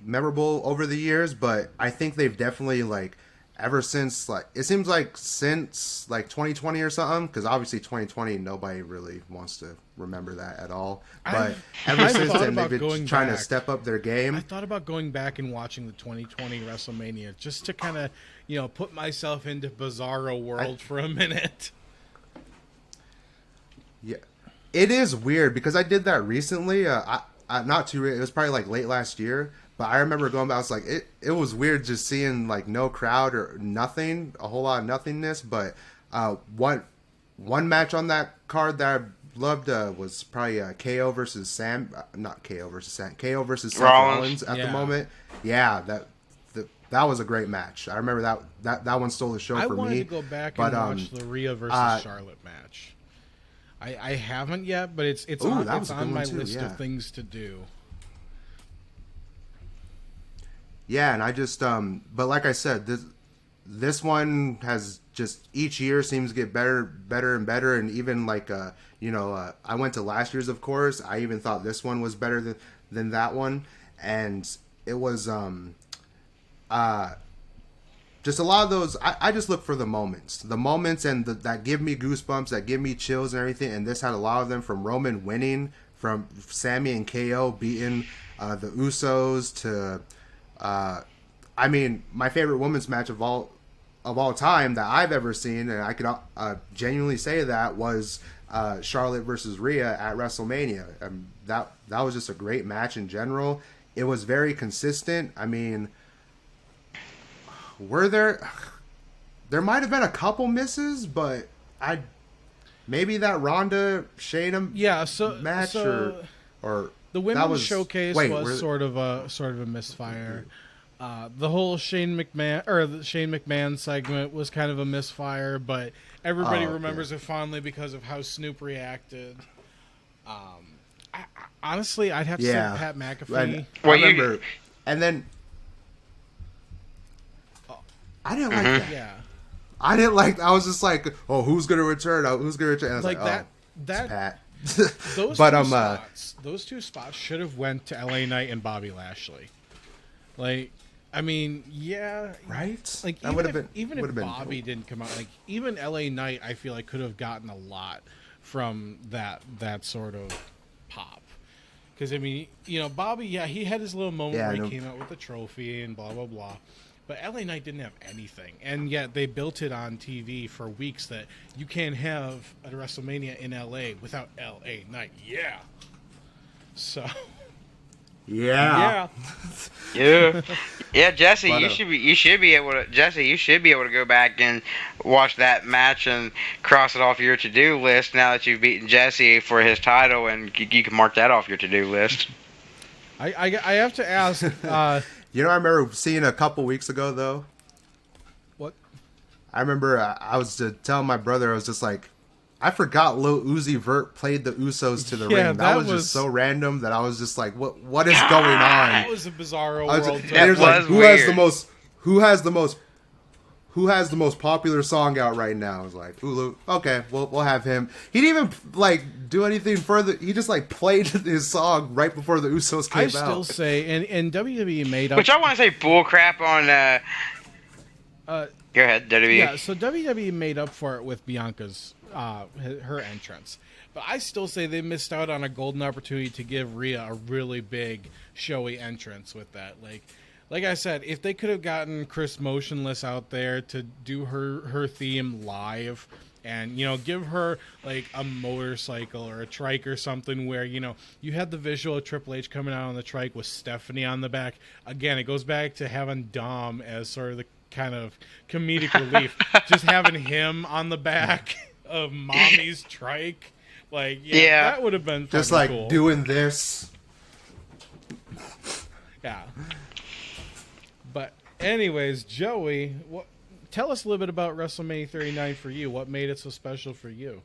memorable over the years, but I think they've definitely, like, ever since, like, it seems like since, like, 2020 or something, because obviously 2020, nobody really wants to remember that at all. But ever since then, they've been trying to step up their game. I thought about going back and watching the 2020 WrestleMania just to kind of, you know, put myself into Bizarro world for a minute. Yeah. It is weird because I did that recently. It was probably like late last year, but I remember going back. I was like, it was weird just seeing like no crowd or nothing, a whole lot of nothingness. But one match on that card that I loved was probably KO versus Seth Rollins at the moment. Yeah, that was a great match. I remember that one stole the show for me. I wanted to go back and watch the Rhea versus Charlotte match. I haven't yet, but it's on my list of things to do. Yeah, and I just but like I said, this one has just each year seems to get better and better, and even like I went to last year's, of course. I even thought this one was better than that one, and it was just a lot of those. I just look for the moments and that give me goosebumps, that give me chills and everything. And this had a lot of them, from Roman winning, from Sammy and KO beating the Usos, to I mean, my favorite women's match of all time that I've ever seen, and I could genuinely say that was Charlotte versus Rhea at WrestleMania. That was just a great match in general. It was very consistent. I mean, there might have been a couple misses, but maybe that Ronda Shayna match or the women's showcase was sort of a misfire. The whole Shane McMahon segment was kind of a misfire, but everybody remembers it fondly because of how Snoop reacted. Honestly, I'd have to say Pat McAfee. I remember, and then I didn't like that. Yeah. I didn't like. I was just like, "Oh, who's gonna return? Who's gonna return?" And I was that. It's Pat. Those two spots should have went to LA Knight and Bobby Lashley. Like, I mean, yeah, right? like That would have been even would if have been Bobby cool. didn't come out, like even LA Knight, I feel like could have gotten a lot from that sort of pop. Because I mean, Bobby, yeah, he had his little moment Yeah, where he no, came out with the trophy and blah blah blah. But LA Knight didn't have anything, and yet they built it on TV for weeks that you can't have a WrestleMania in LA without LA Knight. Yeah. So. yeah. Yeah. Yeah, Jesse, But, you should be able to go back and watch that match and cross it off your to-do list now that you've beaten Jesse for his title, and you can mark that off your to-do list. I have to ask. You know, I remember seeing a couple weeks ago though. What? I remember I was telling my brother, I was just like, I forgot Lil Uzi Vert played the Usos to the Yeah, ring. that That was was- just so random that I was just like, what is going on? That was a bizarro I was- world. and That there's was like, who has the most popular song out right now? I was like, Ulu. Okay, we'll have him. He didn't even like do anything further. He just like played his song right before the Usos came I out. still say, and WWE made up. Which I want to say bullcrap on. Go ahead, WWE. Yeah, so WWE made up for it with Bianca's her entrance, but I still say they missed out on a golden opportunity to give Rhea a really big, showy entrance with that. Like I said, if they could have gotten Chris Motionless out there to do her theme live, and give her like a motorcycle or a trike or something where you had the visual of Triple H coming out on the trike with Stephanie on the back. Again, it goes back to having Dom as sort of the kind of comedic relief, just having him on the back of Mommy's trike. Like, yeah, that would have been Just fucking like cool. doing this. Yeah. But anyways, Joey, tell us a little bit about WrestleMania 39 for you. What made it so special for you?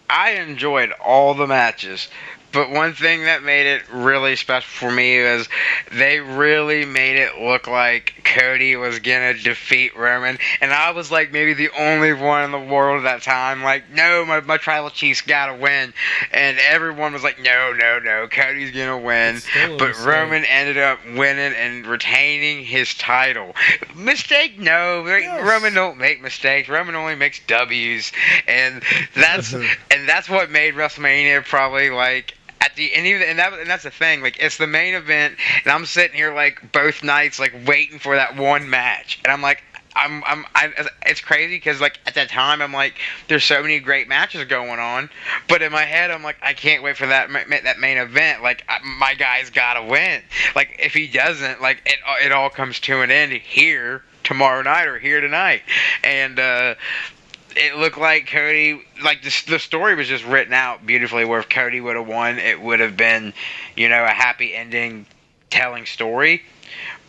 I enjoyed all the matches, but one thing that made it really special for me was they really made it look like Cody was gonna defeat Roman, and I was like maybe the only one in the world at that time like, no, my tribal chief's gotta win, and everyone was like, no, Cody's gonna win, but Roman ended up winning and retaining his title. Mistake? No, Yes. Roman don't make mistakes. Roman only makes W's, and that's what made WrestleMania probably like at the end. And that's the thing. Like, it's the main event, and I'm sitting here like both nights like waiting for that one match, and I'm like. It's crazy because like at that time I'm like, there's so many great matches going on, but in my head I'm like, I can't wait for that main event. Like, my guy's gotta win. Like, if he doesn't, like it all comes to an end here tomorrow night or here tonight, and it looked like Cody, like the story was just written out beautifully. Where if Cody would have won, it would have been, a happy ending, telling story.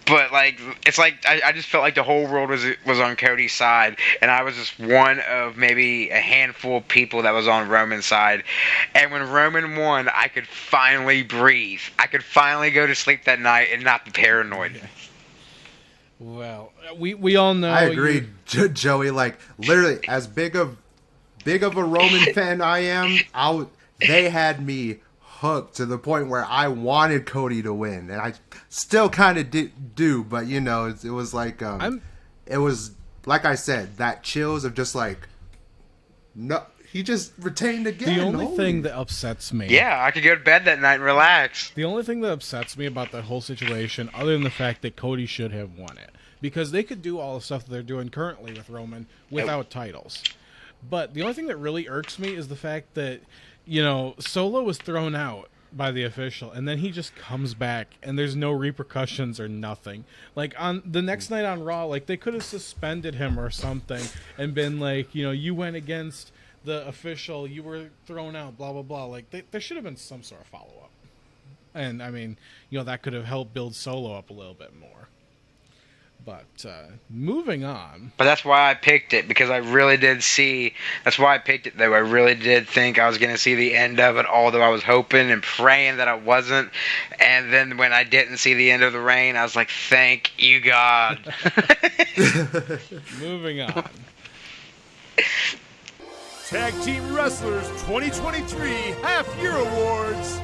But like, it's like I just felt like the whole world was on Cody's side, and I was just one of maybe a handful of people that was on Roman's side. And when Roman won, I could finally breathe. I could finally go to sleep that night and not be paranoid. Well, we all know. I agree, Joey. Like, literally, as big of a Roman fan I am, they had me hooked to the point where I wanted Cody to win, and I still kind of do. But it was like it was like I said, that chills of just like, no, he just retained again. The only thing that upsets me. Yeah, I could go to bed that night and relax. The only thing that upsets me about that whole situation, other than the fact that Cody should have won it, because they could do all the stuff that they're doing currently with Roman without titles. But the only thing that really irks me is the fact that, Solo was thrown out by the official, and then he just comes back, and there's no repercussions or nothing. Like, on the next night on Raw, like, they could have suspended him or something and been like, you went against the official, you were thrown out, blah, blah, blah. Like, there should have been some sort of follow-up. And, I mean, that could have helped build Solo up a little bit more. But moving on. But that's why I picked it, because I really did see. That's why I picked it, though. I really did think I was going to see the end of it, although I was hoping and praying that I wasn't. And then when I didn't see the end of the reign, I was like, thank you, God. Moving on. Tag Team Wrestlers 2023 Half Year Awards.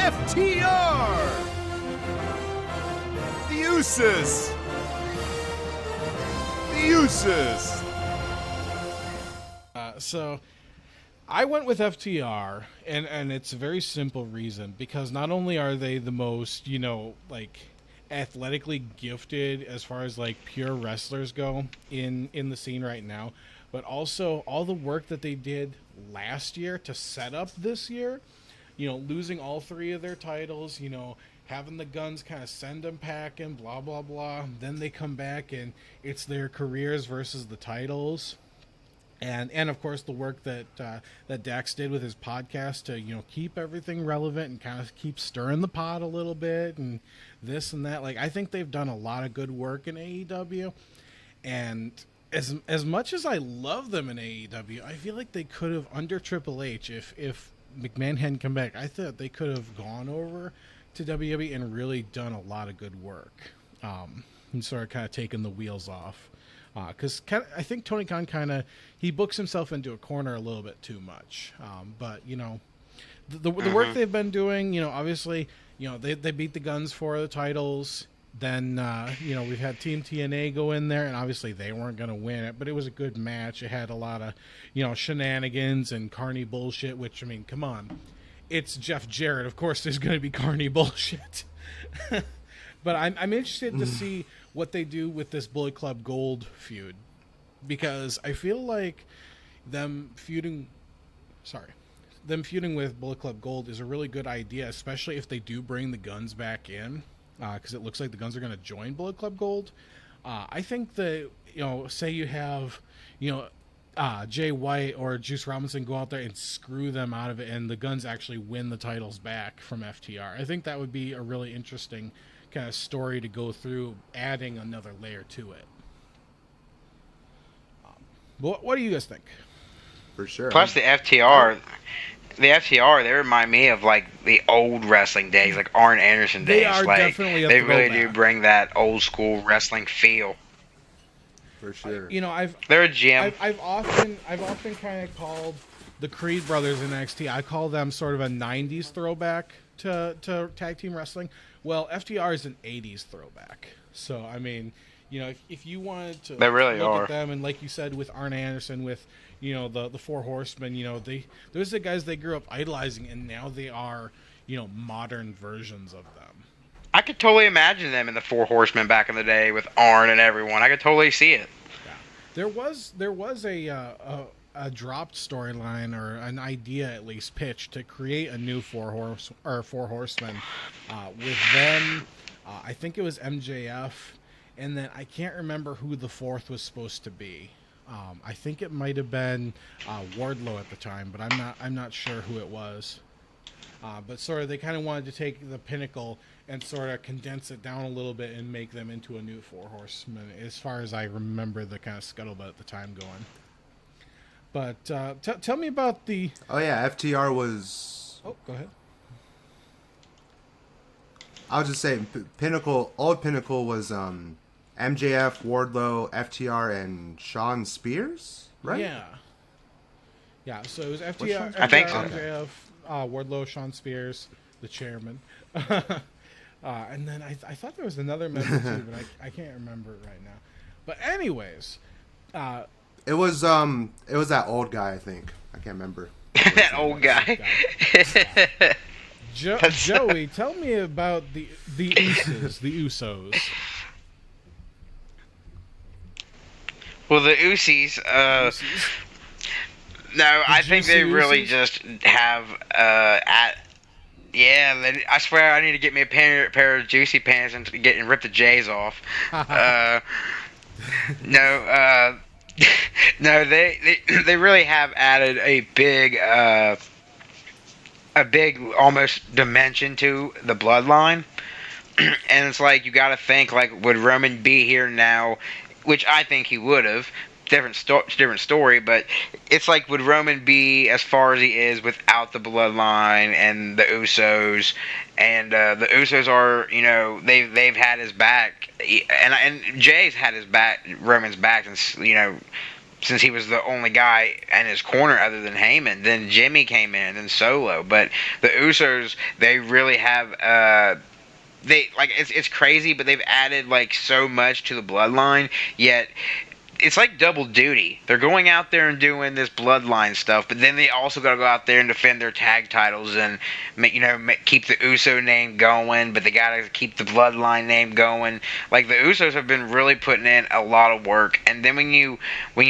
FTR, the Usos, the Usos. So I went with FTR, and it's a very simple reason, because not only are they the most, like, athletically gifted as far as like pure wrestlers go in the scene right now, but also all the work that they did last year to set up this year, losing all three of their titles, having the Guns kind of send them packing, blah blah blah, then they come back and it's their careers versus the titles. And of course the work that that Dax did with his podcast to keep everything relevant and kind of keep stirring the pot a little bit and this and that. Like, I think they've done a lot of good work in AEW, and as much as I love them in AEW, I feel like they could have, under Triple H, if McMahon hadn't come back, I thought they could have gone over to WWE and really done a lot of good work, and sort of kind of taken the wheels off. Because I think Tony Khan he books himself into a corner a little bit too much. But the work they've been doing, obviously, they beat the Guns for the titles. Then we've had Team TNA go in there, and obviously they weren't going to win it, but it was a good match. It had a lot of shenanigans and carny bullshit. Which, I mean, come on, it's Jeff Jarrett. Of course, there's going to be carny bullshit. But I'm interested to see what they do with this Bullet Club Gold feud, because I feel like them feuding with Bullet Club Gold is a really good idea, especially if they do bring the Guns back in, because it looks like the Guns are going to join Bullet Club Gold. I think that, say you have, Jay White or Juice Robinson go out there and screw them out of it, and the Guns actually win the titles back from FTR. I think that would be a really interesting kind of story to go through, adding another layer to it. What do you guys think? For sure. Plus the FTR, they remind me of like the old wrestling days, like Arn Anderson days. They are like, definitely a they really throwback. do bring that old school wrestling feel. For sure. They're a gem. I've often kind of called the Creed brothers in NXT. I call them sort of a '90s throwback to tag team wrestling. Well, FTR is an '80s throwback. So I mean, if you wanted to They really look are. at them, and like you said with Arn Anderson, with the Four Horsemen, those are the guys they grew up idolizing, and now they are modern versions of them. I could totally imagine them in the Four Horsemen back in the day with Arn and everyone. I could totally see it. Yeah. There was a dropped storyline, or an idea at least pitched, to create a new Four Horsemen with them. I think it was MJF, and then I can't remember who the fourth was supposed to be. I think it might have been Wardlow at the time, but I'm not sure who it was. But sort of they kind of wanted to take the Pinnacle and sort of condense it down a little bit and make them into a new Four Horsemen, as far as I remember the kind of scuttlebutt at the time going. But tell me about the... Oh, yeah, FTR was... Oh, go ahead. I was just saying, old Pinnacle was MJF, Wardlow, FTR, and Sean Spears, right? Yeah. Yeah, so it was Sean FTR, Spears? I think so. MJF, Wardlow, Sean Spears, the chairman. And then I thought there was another member too, but I can't remember it right now. But anyways... It was that old guy, I think. I can't remember. That old guy. Joey, tell me about the Usos. Well, the Usos, no, I think they really just have I swear I need to get me a pair of juicy pants and rip the J's off. No, no, they really have added a big almost dimension to the bloodline. And it's like, you got to think, like, would Roman be here now? Which I think he would have. Different story, but it's like, would Roman be as far as he is without the bloodline and the Usos? And the Usos are, they've had his back, and Jay's had his back, Roman's back, and since he was the only guy in his corner other than Heyman. Then Jimmy came in, and then Solo. But the Usos, they really have. They like it's crazy, but they've added like so much to the bloodline. Yet it's like double duty. They're going out there and doing this bloodline stuff, but then they also got to go out there and defend their tag titles and keep the Uso name going. But they got to keep the bloodline name going. Like the Usos have been really putting in a lot of work. And then when you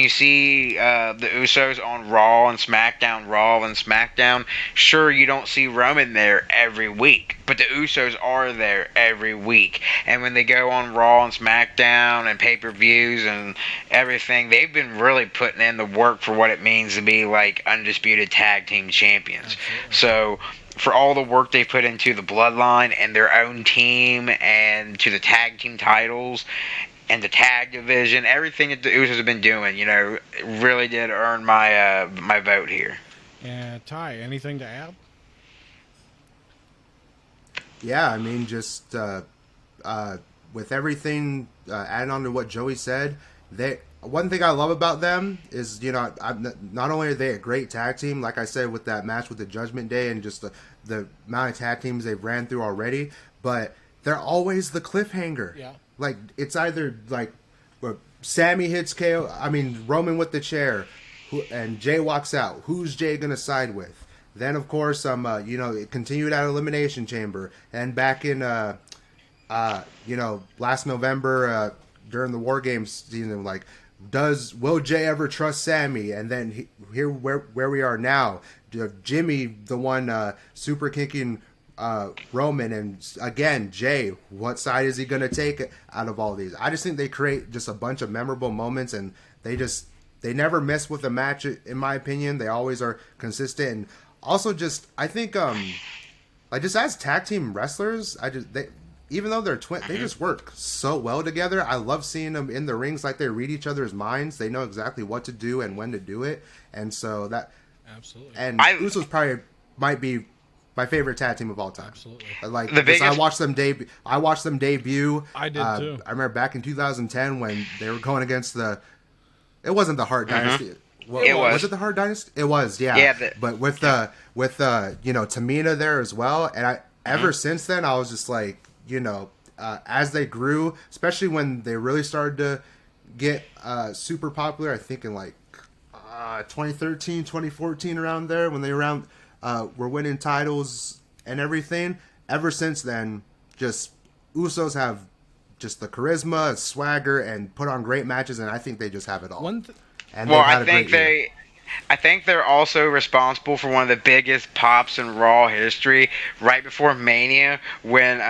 see the Usos on Raw and SmackDown, sure you don't see Roman there every week, but the Usos are there every week. And when they go on Raw and SmackDown and pay-per-views and everything, they've been really putting in the work for what it means to be like undisputed tag team champions. Absolutely. So for all the work they put into the bloodline and their own team and to the tag team titles and the tag division, everything that the Usos have been doing, really did earn my my vote here. And Ty, anything to add? Yeah, I mean, just with everything adding on to what Joey said, one thing I love about them is, not only are they a great tag team, like I said, with that match with the Judgment Day and just the amount of tag teams they've ran through already, but they're always the cliffhanger. Yeah. Like, it's either like Sammy hits Roman with the chair, and Jay walks out. Who's Jay going to side with? Then, of course, it continued at Elimination Chamber. And back in, last November, during the War Games season, like, will Jay ever trust Sammy? And then here where we are now, Jimmy, the one super kicking Roman, and again Jay, what side is he going to take out of all these? I just think they create just a bunch of memorable moments, and they never miss with a match, in my opinion. They always are consistent. And also, I think just as tag team wrestlers, even though they're twin, they just work so well together. I love seeing them in the rings, like they read each other's minds. They know exactly what to do and when to do it. And so that absolutely. And Usos might be my favorite tag team of all time. Absolutely. Like I watched them debut. I did too. I remember back in 2010 when they were going against it wasn't the Hart Dynasty. Was it the Hart Dynasty? It was, yeah. Yeah. But with Tamina there as well, and ever since then I was just like, as they grew, especially when they really started to get super popular, I think in like 2013, 2014, around there, when they were winning titles and everything. Ever since then, just Usos have just the charisma, swagger, and put on great matches, and I think they just have it all. I think they're also responsible for one of the biggest pops in Raw history. Right before Mania, when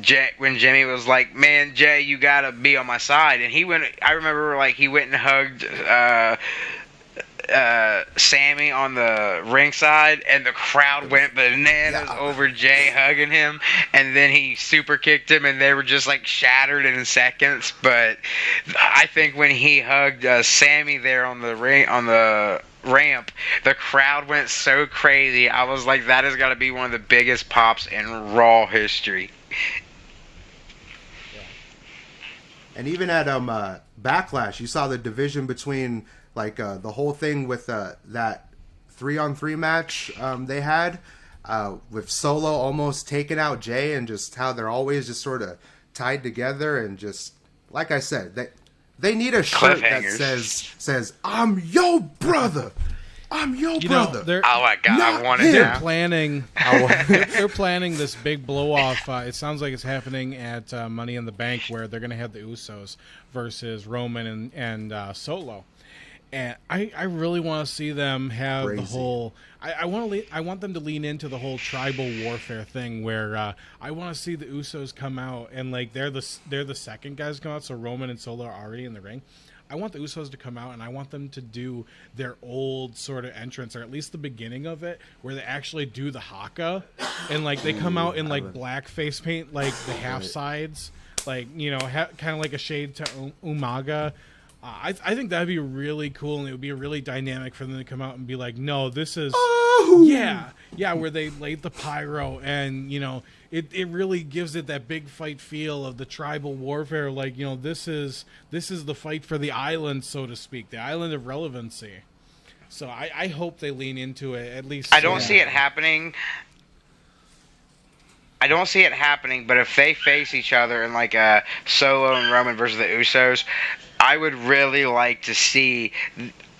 Jimmy was like, "Man, Jay, you gotta be on my side," and I remember he went and hugged Sammy on the ringside, and the crowd went bananas over Jay hugging him, and then he super kicked him, and they were just shattered in seconds. But I think when he hugged Sammy there on the ramp, the crowd went so crazy. I was like, that has got to be one of the biggest pops in Raw history. And even at Backlash, you saw the division between the whole thing with that 3-on-3 match they had with Solo almost taking out Jay, and just how they're always just sort of tied together, and just like I said, they need a shirt that says "I'm your brother." I'm your brother. Oh my God, I want it now. They're planning this big blow off. It sounds like it's happening at Money in the Bank, where they're going to have the Usos versus Roman and Solo. And I really want to see them have the whole. I want them to lean into the whole tribal warfare thing, where I want to see the Usos come out, and they're the second guys to come out. So Roman and Solo are already in the ring. I want the Usos to come out, and I want them to do their old sort of entrance, or at least the beginning of it, where they actually do the haka, and they come out in black face paint, the half sides, kind of like a shade to Umaga. I think that'd be really cool, and it would be really dynamic for them to come out and be like, no, this is, yeah, where they laid the pyro, and, it really gives it that big fight feel of the tribal warfare. Like, this is the fight for the island, so to speak, the island of relevancy. So I hope they lean into it at least. I don't see it happening. I don't see it happening, but if they face each other in like a Solo and Roman versus the Usos, I would really like to see.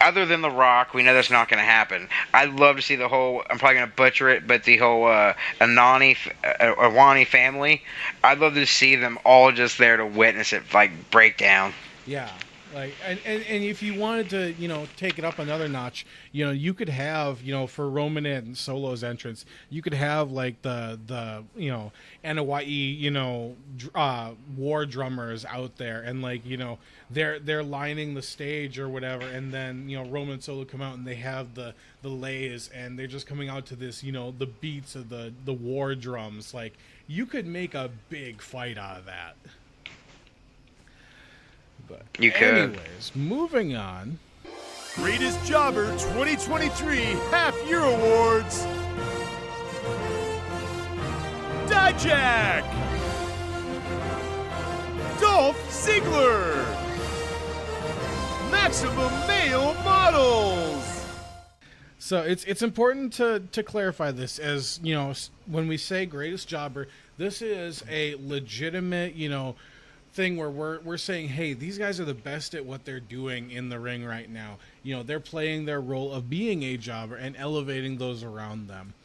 Other than The Rock, we know that's not going to happen. I'd love to see the whole. I'm probably going to butcher it, but the whole Awani family. I'd love to see them all just there to witness it like break down. Yeah. Like and if you wanted to, take it up another notch, you could have, for Roman and Solo's entrance, you could have like the Anawa'i, war drummers out there, and like, they're lining the stage or whatever, and then Roman and Solo come out and they have the lays, and they're just coming out to this, the beats of the war drums. Like, you could make a big fight out of that. But you could. Anyways, moving on. Greatest Jobber 2023 Half-Year Awards. Dijak. Dolph Ziggler. Maximum Male Models. So it's important to clarify this, as when we say greatest jobber, this is a legitimate thing where we're saying, hey, these guys are the best at what they're doing in the ring right now. They're playing their role of being a jobber and elevating those around them.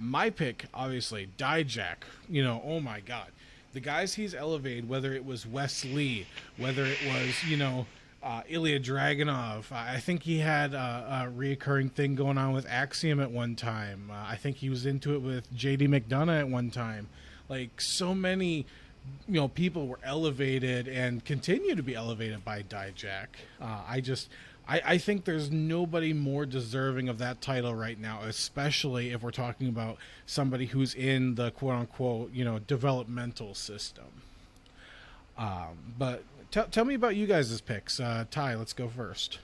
My pick, obviously, Dijak. Oh my God, the guys he's elevated, whether it was Wes Lee, whether it was Ilya Dragunov. I think he had a reoccurring thing going on with Axiom at one time. I think he was into it with JD McDonough at one time. Like, so many people were elevated and continue to be elevated by Dijak. I think there's nobody more deserving of that title right now, especially if we're talking about somebody who's in the quote-unquote, developmental system. But tell me about you guys' picks. Ty, let's go first.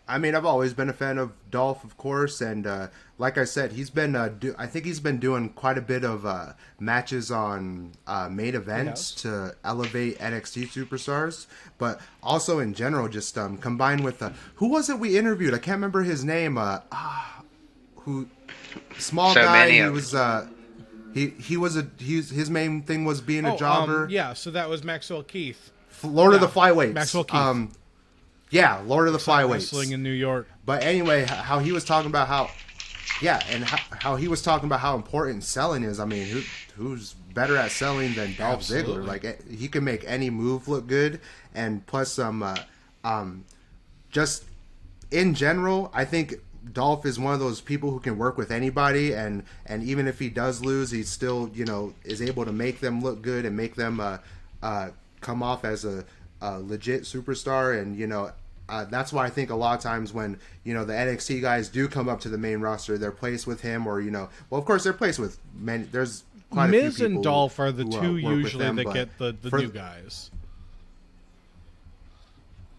I mean, I've always been a fan of Dolph, of course, and like I said, he's been. I think he's been doing quite a bit of matches on main events to elevate NXT superstars, but also in general, just combined with who was it we interviewed? I can't remember his name. Who small so guy? He was. His main thing was being a jobber. So that was Maxwell Keith, Lord of the Flyweights. Maxwell Keith. Yeah, Lord of the Flyweights. Wrestling in New York. But anyway, how he was talking about how he was talking about how important selling is. I mean, who's better at selling than Dolph Ziggler? Like, he can make any move look good, and plus just in general, I think Dolph is one of those people who can work with anybody, and even if he does lose, he still is able to make them look good and make them come off as a legit superstar. And that's why I think a lot of times when the NXT guys do come up to the main roster, they're placed with him, or well, of course they're placed with many. There's quite Miz a few people and Dolph are the who, two work usually them, that get the new guys.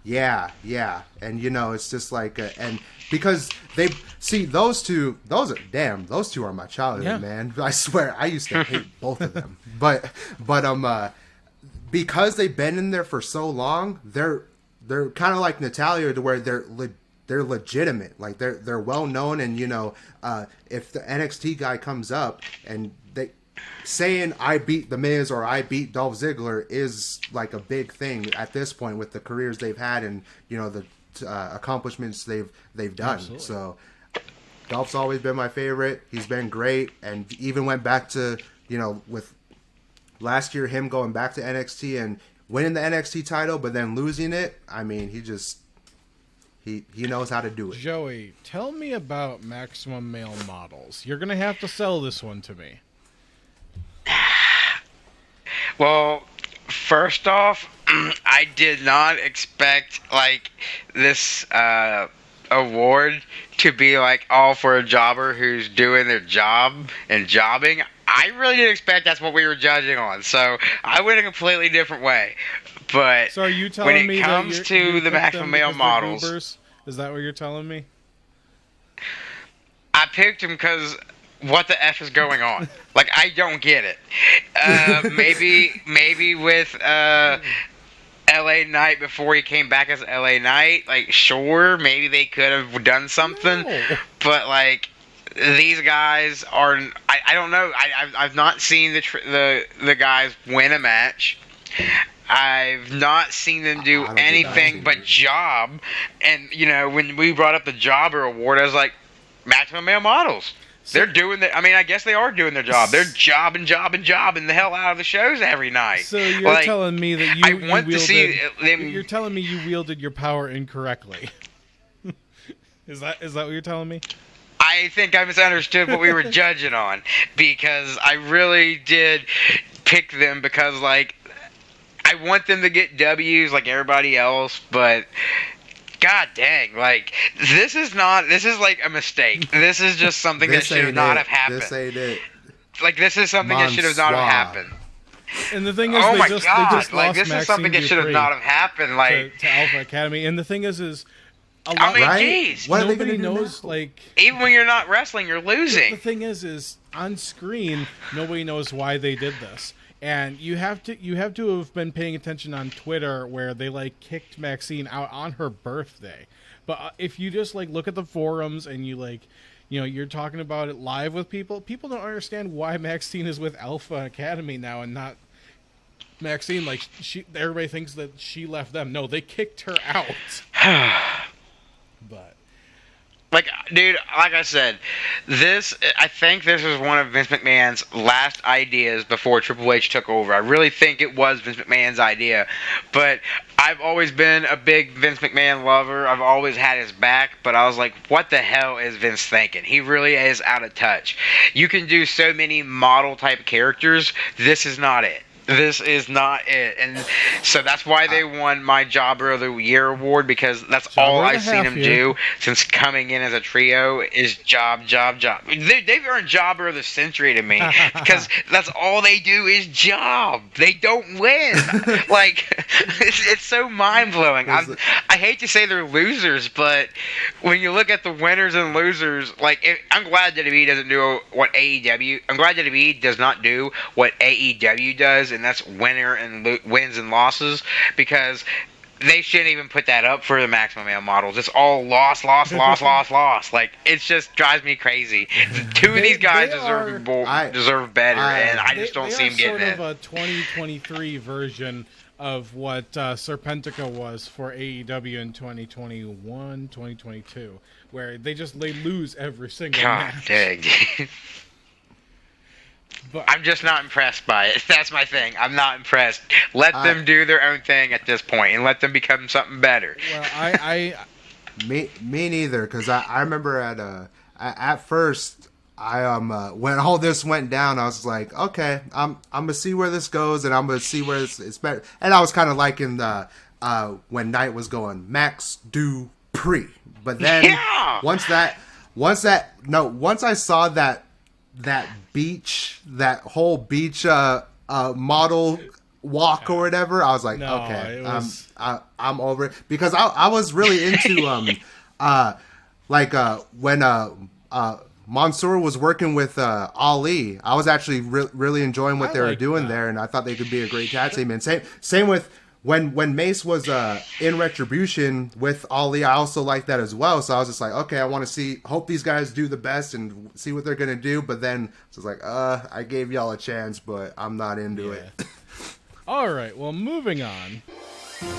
Yeah, and it's just like and because they see those two are my childhood, man. I swear I used to hate both of them, but because they've been in there for so long, they're kind of like Natalia, to where they're legitimate, like they're well known, and if the NXT guy comes up and they saying I beat the Miz or I beat Dolph Ziggler is like a big thing at this point with the careers they've had and the accomplishments they've done. Absolutely. So Dolph's always been my favorite. He's been great, and even went back to with last year him going back to NXT and winning the NXT title, but then losing it. I mean, he knows how to do it. Joey, tell me about Maximum Male Models. You're gonna have to sell this one to me. Well, first off, I did not expect this award to be all for a jobber who's doing their job and jobbing. I really didn't expect that's what we were judging on, so I went a completely different way. But so are you telling me when it comes to the Maximum Male Models, is that what you're telling me? I picked them because what the F is going on? Like, I don't get it. Maybe with LA Knight before he came back as LA Knight, like, sure, maybe they could have done something, No. but like, these guys are. I don't know. I've not seen the guys win a match. I've not seen them do I don't think I've anything seen but it. job. And when we brought up the Jobber Award, I was like, Maximum Male Models. They're doing I mean, I guess they are doing their job. They're jobbing the hell out of the shows every night. So you're Like, telling me that I you want to see them. You're telling me you wielded your power incorrectly. Is that what you're telling me? I think I misunderstood what we were judging on, because I really did pick them because, like, I want them to get W's like everybody else, but god dang, like, this is like a mistake. This is just something that This should ain't not it. have happened. This ain't it. Like, this is something that should have not have happened. And the thing is, Oh they my just god, lost like, this Maxine is something that should have Dupree not have happened. Like, to Alpha Academy. And the thing is a lot. I mean, Right? jeez. What are they Nobody gonna do knows, now? like. Even when you're not wrestling, you're The losing. thing is on screen, nobody knows why they did this, and you have to have been paying attention on Twitter where they like kicked Maxine out on her birthday. But if you just like look at the forums and you like, you're talking about it live with people don't understand why Maxine is with Alpha Academy now and not Maxine. Like, everybody thinks that she left them. No, they kicked her out. But. Like, dude, like I said, I think this was one of Vince McMahon's last ideas before Triple H took over. I really think it was Vince McMahon's idea. But I've always been a big Vince McMahon lover. I've always had his back. But I was like, what the hell is Vince thinking? He really is out of touch. You can do so many model-type characters. This is not it. This is not it. And so that's why they won my Jobber of the Year award, because that's all Jobber of I've the seen half them year. do since coming in as a trio is job. They've earned Jobber of the Century to me, because that's all they do is job. They don't win. Like, it's so mind-blowing. I hate to say they're losers, but when you look at the winners and losers, like, I'm glad WWE doesn't do what AEW. I'm glad WWE does not do what AEW does, and that's winner and wins and losses, because they shouldn't even put that up for the Maximum Male Models. It's all loss. Like, it just drives me crazy. Two of these guys deserve better, and I just don't see them getting They are it. sort of a 2023 version of what Serpentica was for AEW in 2021, 2022, where they lose every single God match. dang, dude. But I'm just not impressed by it. That's my thing. I'm not impressed. Let them do their own thing at this point, and let them become something better. well, Me neither, because I remember at first when all this went down, I was like, okay, I'm gonna see where this goes, and I'm gonna see where it's better. And I was kind of liking the when Knight was going Max Dupree, but then Yeah! once I saw that whole beach model walk or whatever, I was like, No, okay, it was- I'm over it, because I was really into when Mansoor was working with Ali. I was actually really enjoying what they were liked doing that. there, and I thought they could be a great tag team. And same with when Mace was in Retribution with Ali. I also liked that as well. So I was just like, okay, I want to hope these guys do the best and see what they're gonna do. But then I was like, I gave y'all a chance, but I'm not into it. all right, well, moving on.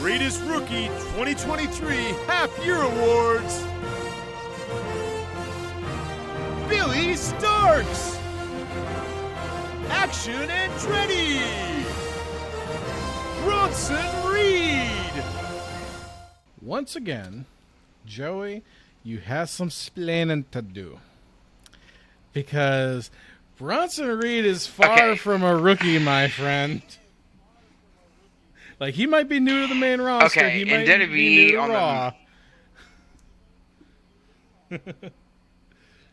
Greatest Rookie 2023 Half Year Awards. Billy Starks. Action Andretti. Bronson Reed. Once again, Joey, you have some splaining to do. Because Bronson Reed is far Okay. from a rookie, my friend. Like, he might be new to the main roster. Okay, he and might did be he new to on the- Raw.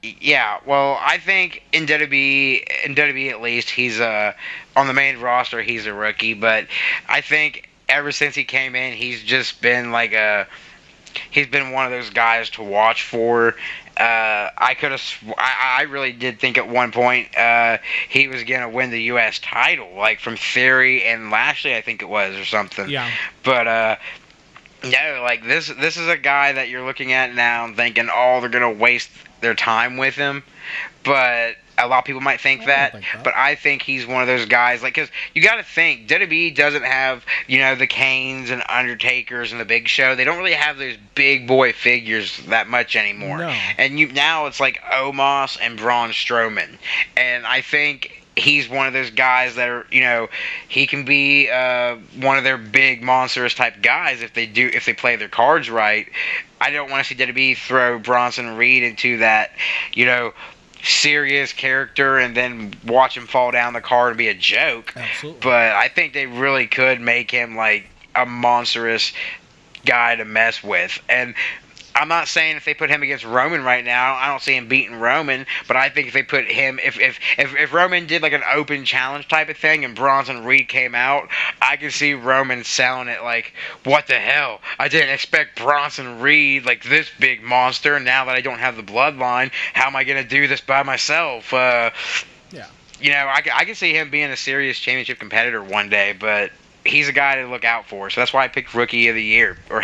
Yeah, well, I think in WWE at least, he's on the main roster, he's a rookie. But I think ever since he came in, he's just been he's been one of those guys to watch for. I really did think at one point he was gonna win the U.S. title, like from Theory and Lashley, I think it was, or something. Yeah. But no, like this is a guy that you're looking at now and thinking, oh, they're gonna waste their time with him. But a lot of people might think that, but I think he's one of those guys, like, because you got to think, WWE doesn't have, the Kanes and Undertakers and the Big Show. They don't really have those big boy figures that much anymore. No. And now it's like Omos and Braun Strowman. And I think he's one of those guys that are, he can be one of their big monstrous type guys if they play their cards right. I don't want to see WWE throw Bronson Reed into that, serious character and then watch him fall down the card and be a joke. Absolutely. But I think they really could make him like a monstrous guy to mess with. And I'm not saying if they put him against Roman right now, I don't see him beating Roman, but I think if they put him, if Roman did like an open challenge type of thing and Bronson Reed came out, I can see Roman selling it like, what the hell? I didn't expect Bronson Reed, like this big monster, now that I don't have the bloodline, how am I going to do this by myself? Yeah. I can see him being a serious championship competitor one day, but he's a guy to look out for. So that's why I picked Rookie of the Year or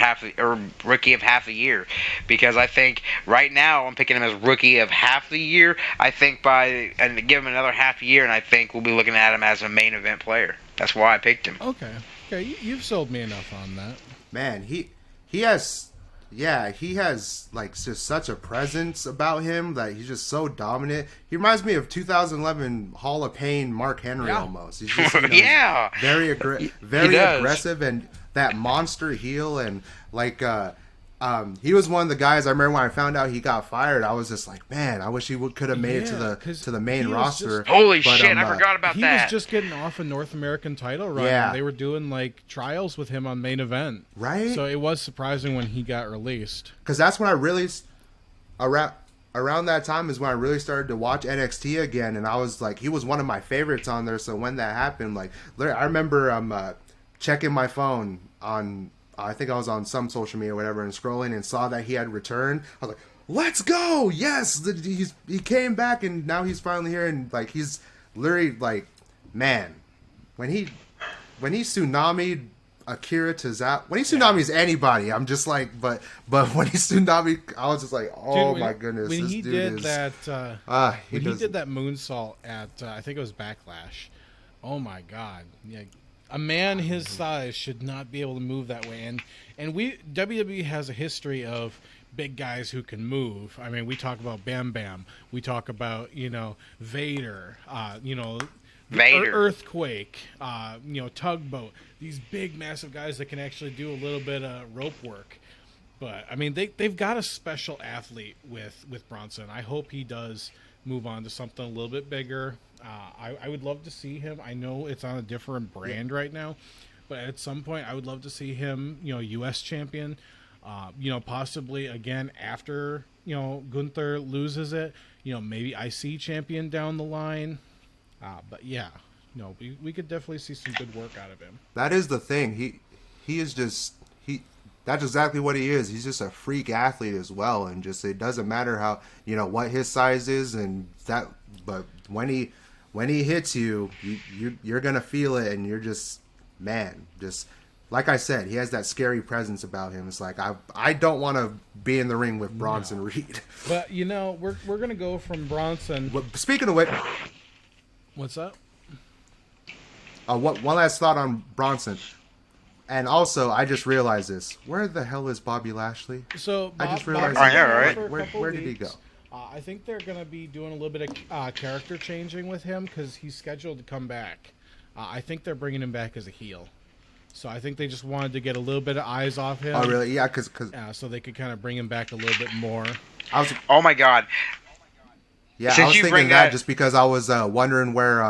Rookie of half the year, because I think right now I'm picking him as Rookie of half the year. I think and give him another half a year, and I think we'll be looking at him as a main event player. That's why I picked him. Okay, you've sold me enough on that. Man, he has like just such a presence about him that he's just so dominant. He reminds me of 2011 Hall of Pain Mark Henry almost. He's just yeah, very aggressive and that monster heel, and like he was one of the guys. I remember when I found out he got fired, I was just like, man, I wish he could have made it to the main roster. Holy shit, I forgot about that. He was just getting off a North American title run. Yeah. They were doing like trials with him on Main Event. Right. So it was surprising when he got released. Because that's when I really around that time is when I really started to watch NXT again, and I was like, he was one of my favorites on there. So when that happened, like, I remember checking my phone on. I think I was on some social media or whatever and scrolling and saw that he had returned. I was like, let's go! Yes! He came back and now he's finally here, and like he's literally like, man, when he tsunami'd Akira Tozawa, when he tsunami's anybody, I'm just like, but when he tsunami, I was just like, oh my goodness, when this he dude did is, that, he did that moonsault at I think it was Backlash. Oh my god, yeah. A man his size should not be able to move that way, and WWE has a history of big guys who can move. I mean, we talk about Bam Bam, we talk about Vader, Vader. Earthquake, Tugboat. These big, massive guys that can actually do a little bit of rope work. But I mean, they've got a special athlete with Bronson. I hope he does move on to something a little bit bigger. I would love to see him. I know it's on a different brand right now, but at some point I would love to see him, U.S. champion, possibly again after, Gunther loses it, maybe IC champion down the line. But yeah, we could definitely see some good work out of him. That is the thing. He is just, that's exactly what he is. He's just a freak athlete as well. And just, it doesn't matter how, what his size is and that, but when he hits you, you're going to feel it, and you're just, man, just like I said, he has that scary presence about him. It's like, I don't want to be in the ring with Bronson Reed. But, we're going to go from Bronson. Speaking of which, what's up? One last thought on Bronson. And also, I just realized this. Where the hell is Bobby Lashley? So I just realized. Where did he go? I think they're going to be doing a little bit of character changing with him because he's scheduled to come back. I think they're bringing him back as a heel. So I think they just wanted to get a little bit of eyes off him. Oh, really? Yeah, because so they could kind of bring him back a little bit more. Oh my God! Yeah, I was thinking that just because I was wondering where.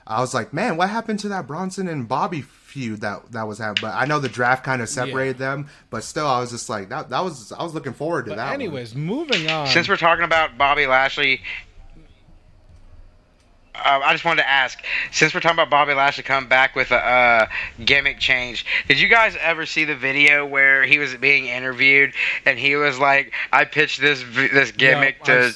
I was like, man, what happened to that Bronson and Bobby feud that was happening? But I know the draft kind of separated them, but still, I was just like, I was looking forward to that. Anyways, moving on. Since we're talking about Bobby Lashley, I just wanted to ask, since we're talking about Bobby Lashley coming back with a gimmick change, did you guys ever see the video where he was being interviewed and he was like, "I pitched this gimmick to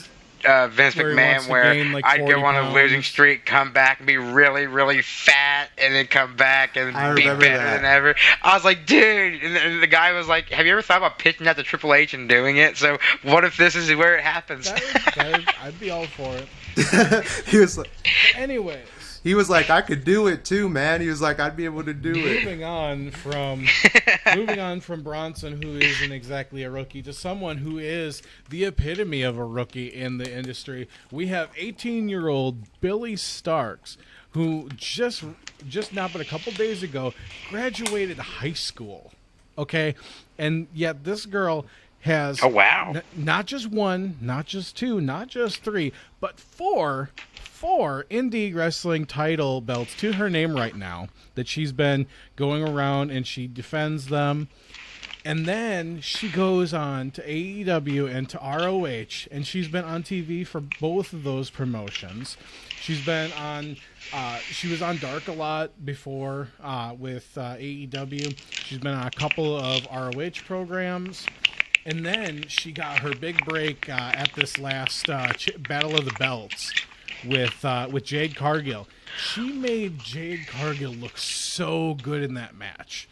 Vince where he wants McMahon to where gain, like, I'd 40 go on a losing pounds. streak, come back and be really, really fat, and then come back and I be remember better that. than ever." I was like, dude, and the guy was like, "Have you ever thought about pitching that to Triple H and doing it? So what if this is where it happens?" I'd be all for it. he was like, Anyways, I could do it too, man. He was like, I'd be able to do it. moving on from Bronson, who isn't exactly a rookie, to someone who is the epitome of a rookie in the industry. We have 18-year-old Billy Starks, who just now, but a couple days ago, graduated high school. Okay, and yet this girl has Oh, wow. not just one, not just two, not just three, but four indie wrestling title belts to her name right now that she's been going around and she defends them. And then she goes on to AEW and to ROH, and she's been on TV for both of those promotions. She's been on she was on Dark a lot before with AEW. She's been on a couple of ROH programs. And then she got her big break at this last Battle of the Belts with Jade Cargill. She made Jade Cargill look so good in that match.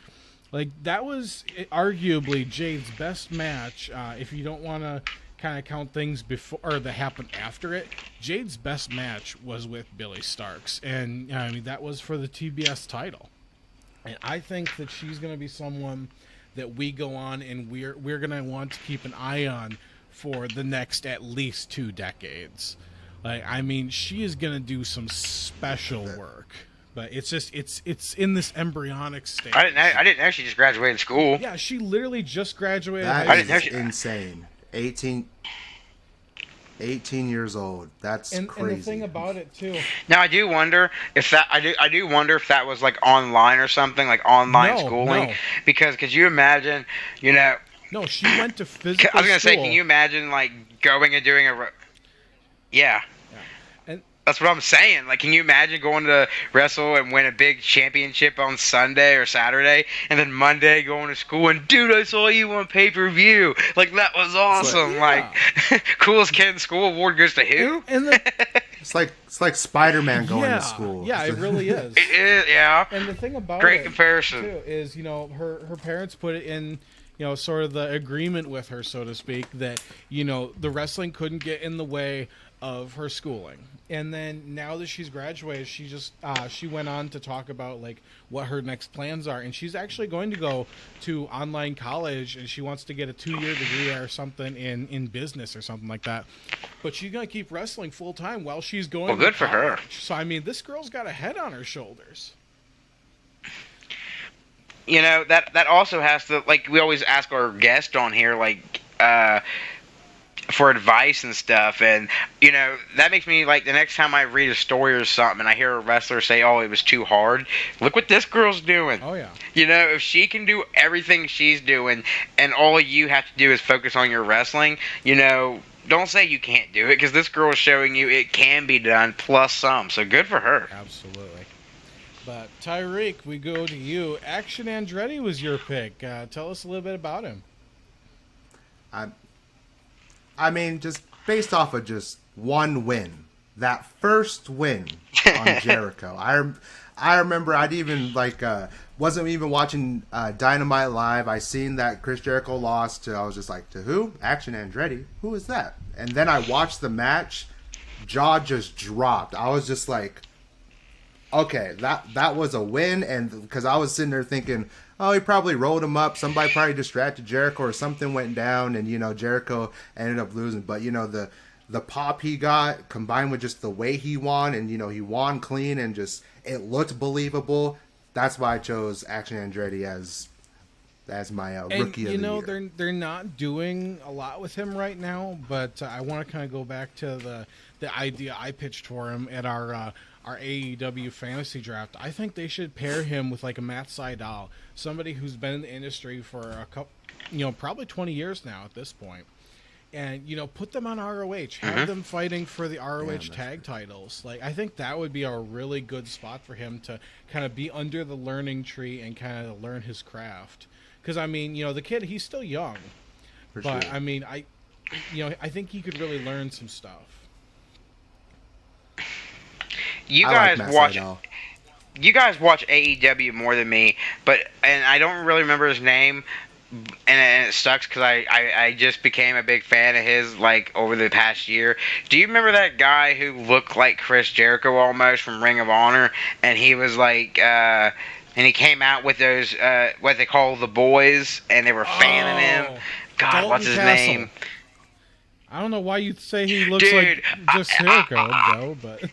Like, that was arguably Jade's best match. If you don't want to kind of count things before or that happened after it, Jade's best match was with Billy Starks, and I mean that was for the TBS title. And I think that she's going to be someone that we go on and we're going to want to keep an eye on for the next at least 2 decades. Like, I mean, she is going to do some special work, but it's just it's in this embryonic stage. I didn't know she just graduated school. Yeah, she literally just graduated. That high is school. insane. 18 years old. That's crazy. And the thing about it too. Now I do wonder if that I do wonder if that was like online or something, like online No, schooling. no. Because could you imagine, No, she went to physical I was gonna say, school. can you imagine like going and doing yeah. And That's what I'm saying. Like, can you imagine going to wrestle and win a big championship on Sunday or Saturday, and then Monday going to school and, dude, I saw you on pay-per-view. Like, that was awesome. Yeah. Like, coolest kid in school award goes to who? and the, It's like Spider-Man going yeah, to school. yeah, it really is. It is, yeah. And the thing about Great it, comparison. too, is, her parents put it in, sort of the agreement with her, so to speak, that, the wrestling couldn't get in the way of her schooling. And then now that she's graduated, she went on to talk about like what her next plans are, and she's actually going to go to online college, and she wants to get a 2-year degree or something in business or something like that. But she's gonna keep wrestling full time while she's going. Well, good to for her. college. So I mean, this girl's got a head on her shoulders. That also has to, like, we always ask our guest on here, like, for advice and stuff, and that makes me like, the next time I read a story or something and I hear a wrestler say, "Oh, it was too hard," look what this girl's doing. Oh yeah. If she can do everything she's doing and all you have to do is focus on your wrestling, don't say you can't do it, because this girl is showing you it can be done plus some. So good for her. Absolutely. But Tyreek, we go to you. Action Andretti was your pick. Tell us a little bit about him. I mean, just based off of just one win, that first win on Jericho. I remember I'd even wasn't even watching Dynamite Live. I seen that Chris Jericho lost to. I was just like, to who? Action Andretti. Who is that? And then I watched the match. Jaw just dropped. I was just like, okay, that was a win. And because I was sitting there thinking, oh, he probably rolled him up. Somebody probably distracted Jericho or something went down, and Jericho ended up losing. But the pop he got combined with just the way he won, and he won clean, and just it looked believable. That's why I chose Action Andretti as my rookie of the year. They're not doing a lot with him right now, but I want to kind of go back to the idea I pitched for him at our AEW fantasy draft. I think they should pair him with like a Matt Sydal, somebody who's been in the industry for a couple, probably 20 years now at this point. and put them on ROH, have them fighting for the ROH tag titles. Like, I think that would be a really good spot for him to kind of be under the learning tree and kind of learn his craft. Because I mean, the kid, he's still young, but sure. I mean, I think he could really learn some stuff. You guys watch AEW more than me, and I don't really remember his name. And it sucks because I just became a big fan of his, like, over the past year. Do you remember that guy who looked like Chris Jericho almost from Ring of Honor? And he was like, and he came out with those, what they call the boys, and they were fanning him. God, Dalton what's his Castle. name? I don't know why you say he looks like just Jericho, though, but...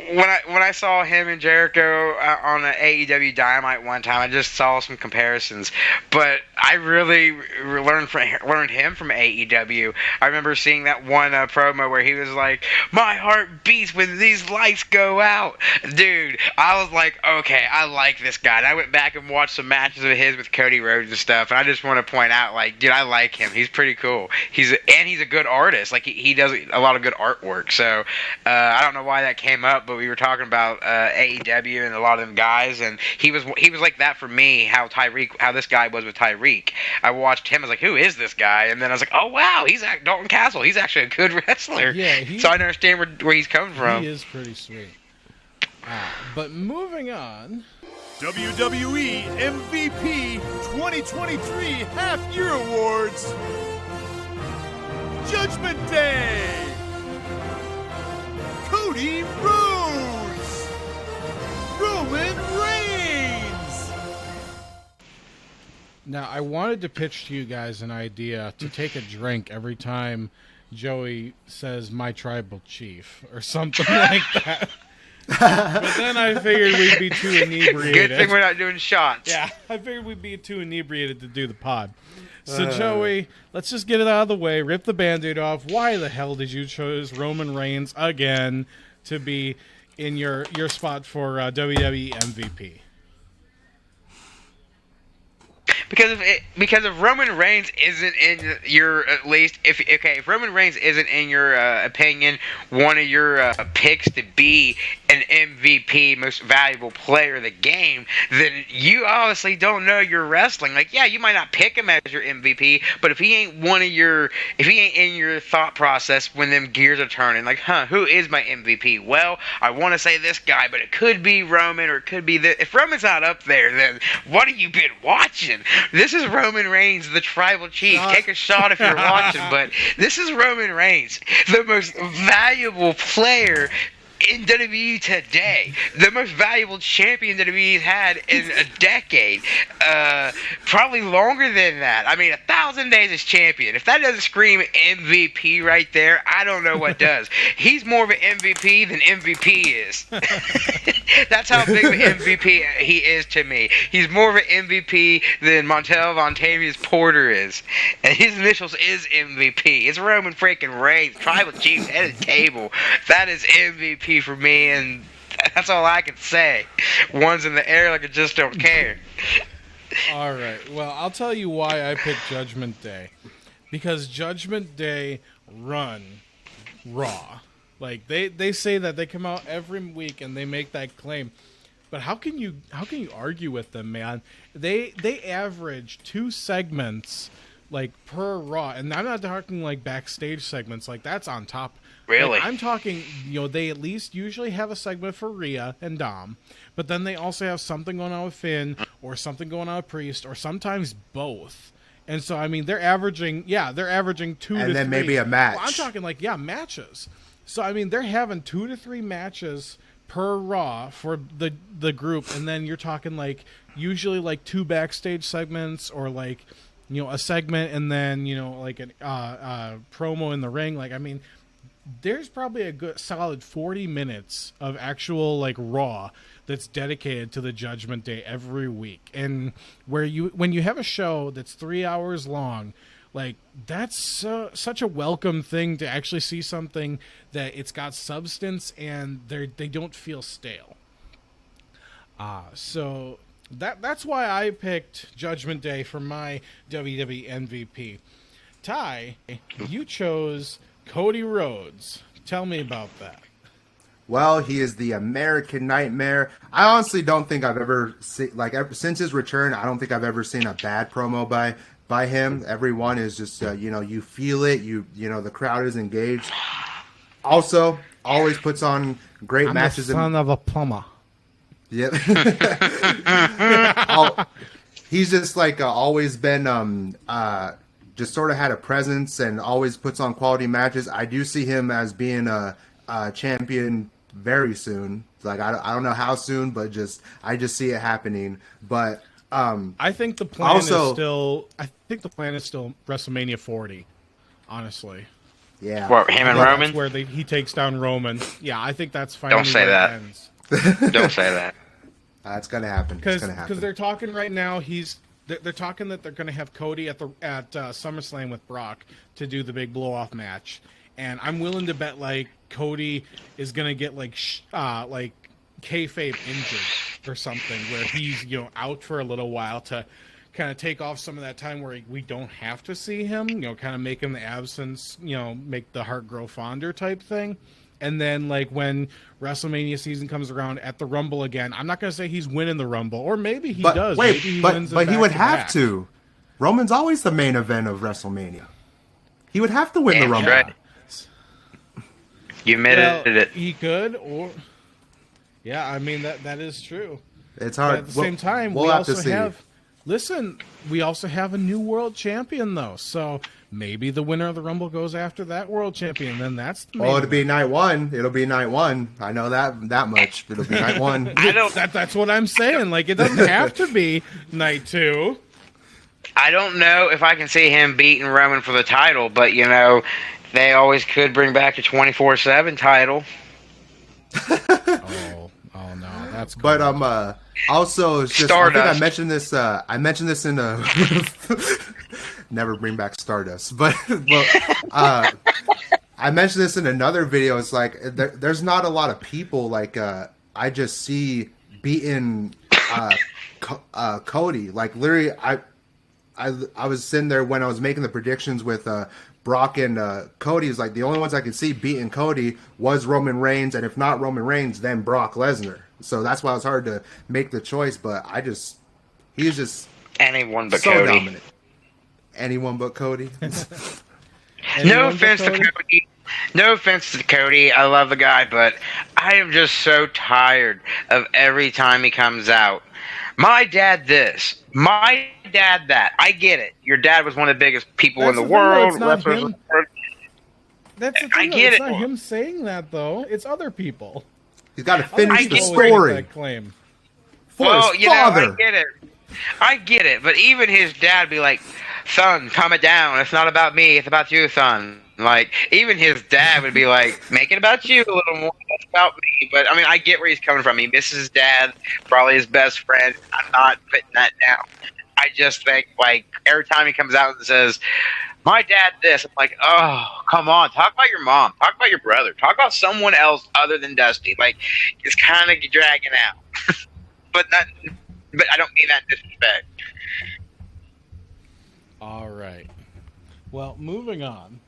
When I saw him and Jericho on an AEW Dynamite one time, I just saw some comparisons. But I really learned him from AEW. I remember seeing that one promo where he was like, "My heart beats when these lights go out." Dude, I was like, okay, I like this guy. And I went back and watched some matches of his with Cody Rhodes and stuff. And I just want to point out, like, dude, I like him. He's pretty cool. He's a good artist. Like, he does a lot of good artwork. So I don't know why that came up, but we were talking about AEW and a lot of them guys, and he was like that for me. How this guy was with Tyreek. I watched him. I was like, who is this guy? And then I was like, oh wow, he's Dalton Castle. He's actually a good wrestler. Yeah, so I understand where he's coming from. He is pretty sweet. But moving on. WWE MVP 2023 Half Year Awards. Judgment Day. Cody Rhodes, Roman Reigns. Now, I wanted to pitch to you guys an idea to take a drink every time Joey says "my tribal chief" or something like that. But then I figured we'd be too inebriated. Good thing we're not doing shots. Yeah, I figured we'd be too inebriated to do the pod. So, Joey, let's just get it out of the way. Rip the Band-Aid off. Why the hell did you choose Roman Reigns again to be in your spot for WWE MVP? Because if Roman Reigns isn't in your, at least if Roman Reigns isn't in your opinion one of your picks to be an MVP, most valuable player of the game, then you obviously don't know your wrestling. Like, yeah, you might not pick him as your MVP, but if he ain't in your thought process when them gears are turning, like, who is my MVP? Well, I want to say this guy, but it could be Roman or it could be this. If Roman's not up there, then what have you been watching? This is Roman Reigns, the tribal chief. Take a shot if you're watching, but this is Roman Reigns, the most valuable player in WWE today, the most valuable champion WWE's had in a decade, probably longer than that. I mean, 1,000 days as champion. If that doesn't scream MVP right there, I don't know what does. He's more of an MVP than MVP is. That's how big of an MVP he is to me. He's more of an MVP than Montel Vontavious Porter is, and his initials is MVP. It's Roman freaking Reigns, tribal chief, head of the table. That is MVP for me, and that's all I can say. One's in the air like I just don't care. All right. Well, I'll tell you why I picked Judgment Day. Because Judgment Day run Raw. Like, they say that they come out every week and they make that claim. But how can you argue with them, man? They average 2 segments like per Raw, and I'm not talking like backstage segments. Like, that's on top. Really? Like, I'm talking, they at least usually have a segment for Rhea and Dom, but then they also have something going on with Finn or something going on with Priest or sometimes both. And so, I mean, they're averaging 2 to 3. And then maybe a match. Well, I'm talking like, matches. So, I mean, they're having 2 to 3 matches per Raw for the group, and then you're talking like usually like 2 backstage segments or like, a segment and then, like a promo in the ring. Like, I mean, there's probably a good solid 40 minutes of actual like Raw that's dedicated to the Judgment Day every week. And when you have a show that's 3 hours long, like, that's such a welcome thing to actually see something that it's got substance and they don't feel stale. So that's why I picked Judgment Day for my WWE MVP. Ty, you chose Cody Rhodes. Tell me about that. Well, he is the American Nightmare. I honestly don't think I've ever seen, since his return, I don't think I've ever seen a bad promo by him. Everyone is just, you feel it. You know, the crowd is engaged. Also, always puts on great matches. The son of a plumber. Yep. He's just always been just sort of had a presence and always puts on quality matches. I do see him as being a champion very soon. I don't know how soon, but I just see it happening. But I think the plan is still WrestleMania 40. Honestly. Yeah. What, him and Roman? That's where he takes down Roman. Yeah, I think that's finally Don't say that. Ends. Don't say that. It's gonna happen. It's gonna happen. Because they're talking right now. They're talking that they're gonna have Cody at SummerSlam with Brock to do the big blow off match, and I'm willing to bet Cody is gonna get kayfabe injured or something, where he's out for a little while to kind of take off some of that time where we don't have to see him, kind of making the absence, make the heart grow fonder type thing. And then, when WrestleMania season comes around at the Rumble again, I'm not going to say he's winning the Rumble, or maybe he does. Wait, maybe he but he would have to. Roman's always the main event of WrestleMania. He would have to win the Rumble. Right. You admitted it. He could, or yeah, I mean that is true. It's hard. But at the same time, we'll we have also to see. we also have a new world champion though, so. Maybe the winner of the Rumble goes after that world champion. Then that's the it'll be night one. It'll be night one. I know that much. It'll be night one. That's what I'm saying. It doesn't have to be night two. I don't know if I can see him beating Roman for the title, but they always could bring back a 24/7 title. Oh no, that's cool. But also it's just Stardust. I think I mentioned this in a never bring back Stardust, but I mentioned this in another video. It's there's not a lot of people I just see beating Cody. Literally, I was sitting there when I was making the predictions with Brock and Cody. Is the only ones I could see beating Cody was Roman Reigns, and if not Roman Reigns, then Brock Lesnar. So that's why it was hard to make the choice. But he's just anyone but so Cody. Dominant. Anyone but Cody. No offense to Cody. No offense to Cody. I love the guy, but I am just so tired of every time he comes out. My dad this. My dad that. I get it. Your dad was one of the biggest people in the world. That's the thing. I get it's it. Not him saying that though. It's other people. He's got to finish the story. story. Claim. For his father. I get it. But even his dad be like, son, calm it down. It's not about me. It's about you, son. Even his dad would be like, make it about you a little more. It's about me. But, I get where he's coming from. He misses his dad, probably his best friend. I'm not putting that down. I just think, every time he comes out and says, my dad this, I'm like, oh, come on. Talk about your mom. Talk about your brother. Talk about someone else other than Dusty. It's kind of dragging out. But I don't mean that in disrespect. All right. Well, moving on.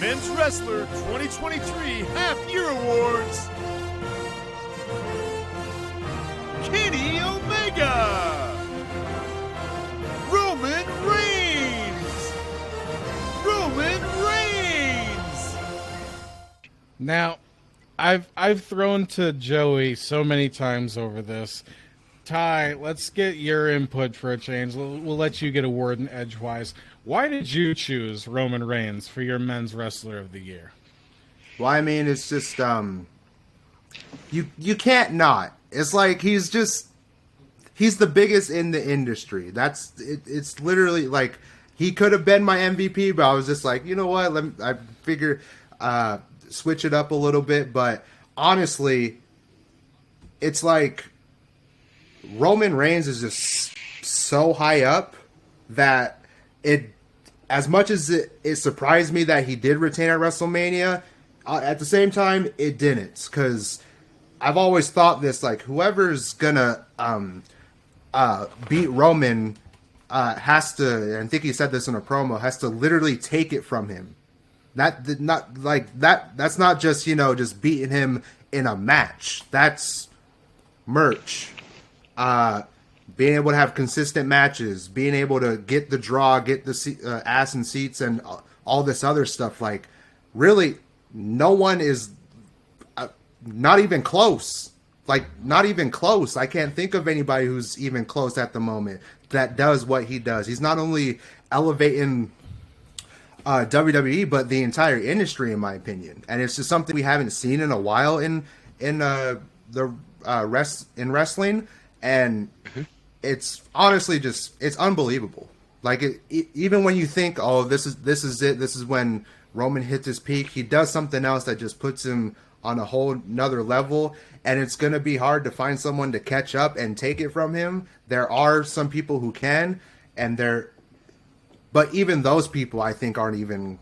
Men's Wrestler 2023 Half-Year Awards. Kenny Omega. Roman Reigns. Roman Reigns. Now, I've thrown to Joey so many times over this. Ty, let's get your input for a change. We'll let you get a word in edgewise. Why did you choose Roman Reigns for your Men's Wrestler of the Year? Well, it's just you can't not. It's he's the biggest in the industry. That's it. It's literally he could have been my MVP, but I was just you know what? I figure switch it up a little bit. But honestly, it's Roman Reigns is just so high up that as much as it surprised me that he did retain at WrestleMania, at the same time, it didn't. Because I've always thought this, whoever's gonna beat Roman has to, and I think he said this in a promo, has to literally take it from him. That's not just, just beating him in a match. That's merch. Being able to have consistent matches, being able to get the draw, get the ass and seats, and all this other stuff. Like, really, no one is not even close. Like, not even close. I can't think of anybody who's even close at the moment that does what he does. He's not only elevating WWE, but the entire industry, in my opinion. And it's just something we haven't seen in a while in wrestling. And it's honestly it's unbelievable. Like, even when you think, oh, this is it, this is when Roman hits his peak, he does something else that just puts him on a whole nother level, and it's going to be hard to find someone to catch up and take it from him. There are some people who can, but even those people, I think, aren't even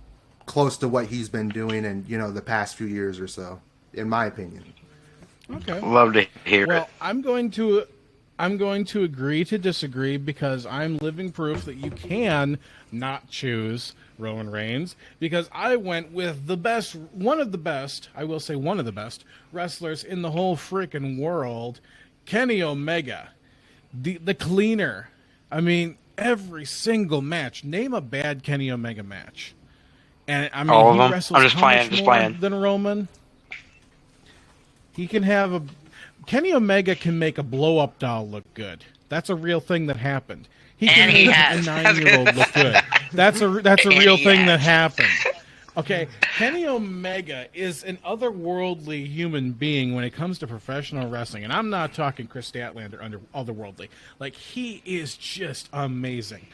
close to what he's been doing in, the past few years or so, in my opinion. Okay. Love to hear it. Well, I'm going to agree to disagree, because I'm living proof that you can not choose Roman Reigns, because I went with one of the best wrestlers in the whole freaking world, Kenny Omega, the cleaner. I mean, every single match. Name a bad Kenny Omega match. And I mean, all of he them. wrestles I'm just how playing. much more than Roman. He can have Kenny Omega can make a blow-up doll look good. That's a real thing that happened. He can make a 9-year-old look good. That's a real thing that happened. Okay, Kenny Omega is an otherworldly human being when it comes to professional wrestling, and I'm not talking Chris Statlander under otherworldly. Like, he is just amazing.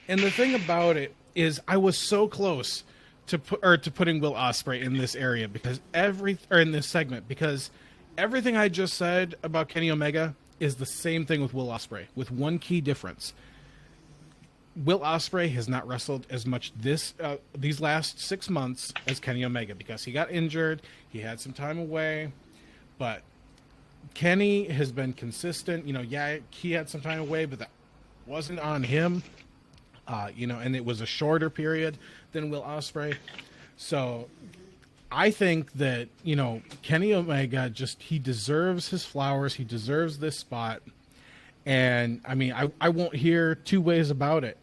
And the thing about it is, I was so close to putting Will Ospreay in this area in this segment, because everything I just said about Kenny Omega is the same thing with Will Ospreay, with one key difference. Will Ospreay has not wrestled as much these last 6 months as Kenny Omega, because he got injured, he had some time away, but Kenny has been consistent. He had some time away, but that wasn't on him. And it was a shorter period than Will Ospreay. So I think that, Kenny Omega he deserves his flowers. He deserves this spot. And I mean, I won't hear two ways about it.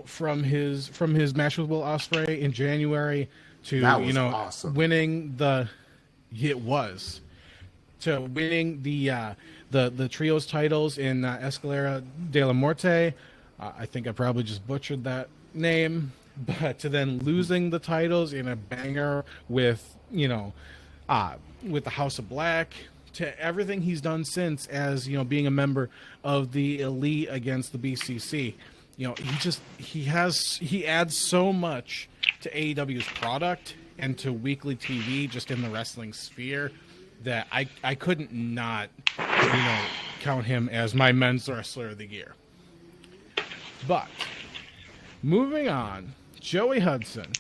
From his match with Will Ospreay in January to, awesome. winning the trios titles in Escalera de la Muerte. I think I probably just butchered that name, but to then losing the titles in a banger with the House of Black, to everything he's done since as, being a member of the Elite against the BCC. He adds so much to AEW's product and to weekly TV, just in the wrestling sphere, that I couldn't not, count him as my men's wrestler of the year. But moving on, Joey Hudson.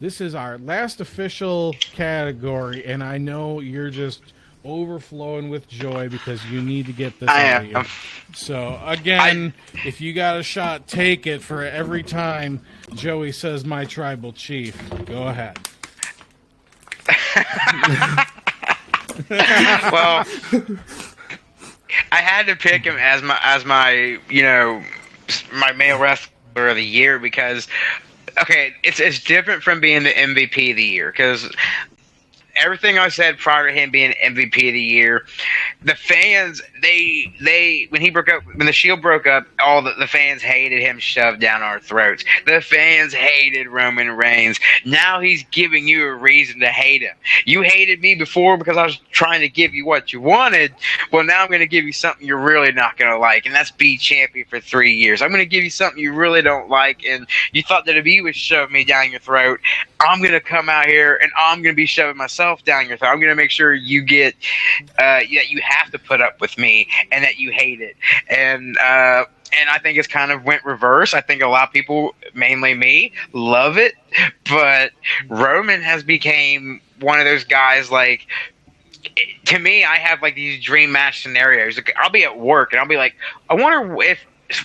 This is our last official category, and I know you're just overflowing with joy because you need to get this out of you. So again, if you got a shot, take it for every time Joey says my tribal chief. Go ahead. Well, I had to pick him as my my male wrestler of the year, because it's different from being the MVP of the year, because everything I said prior to him being MVP of the year, the fans, when the Shield broke up, all the fans hated him shoved down our throats. The fans hated Roman Reigns. Now he's giving you a reason to hate him. You hated me before because I was trying to give you what you wanted. Well, now I'm going to give you something you're really not going to like, and that's be champion for 3 years. I'm going to give you something you really don't like, and you thought that if he was shoving me down your throat, I'm going to come out here and I'm going to be shoving myself down your throat. I'm going to make sure you get that you have to put up with me and that you hate it. And I think it's kind of went reverse. I think a lot of people, mainly me, love it. But Roman has became one of those guys, like, to me, I have like these dream match scenarios. Like, I'll be at work and I'll be like, I wonder if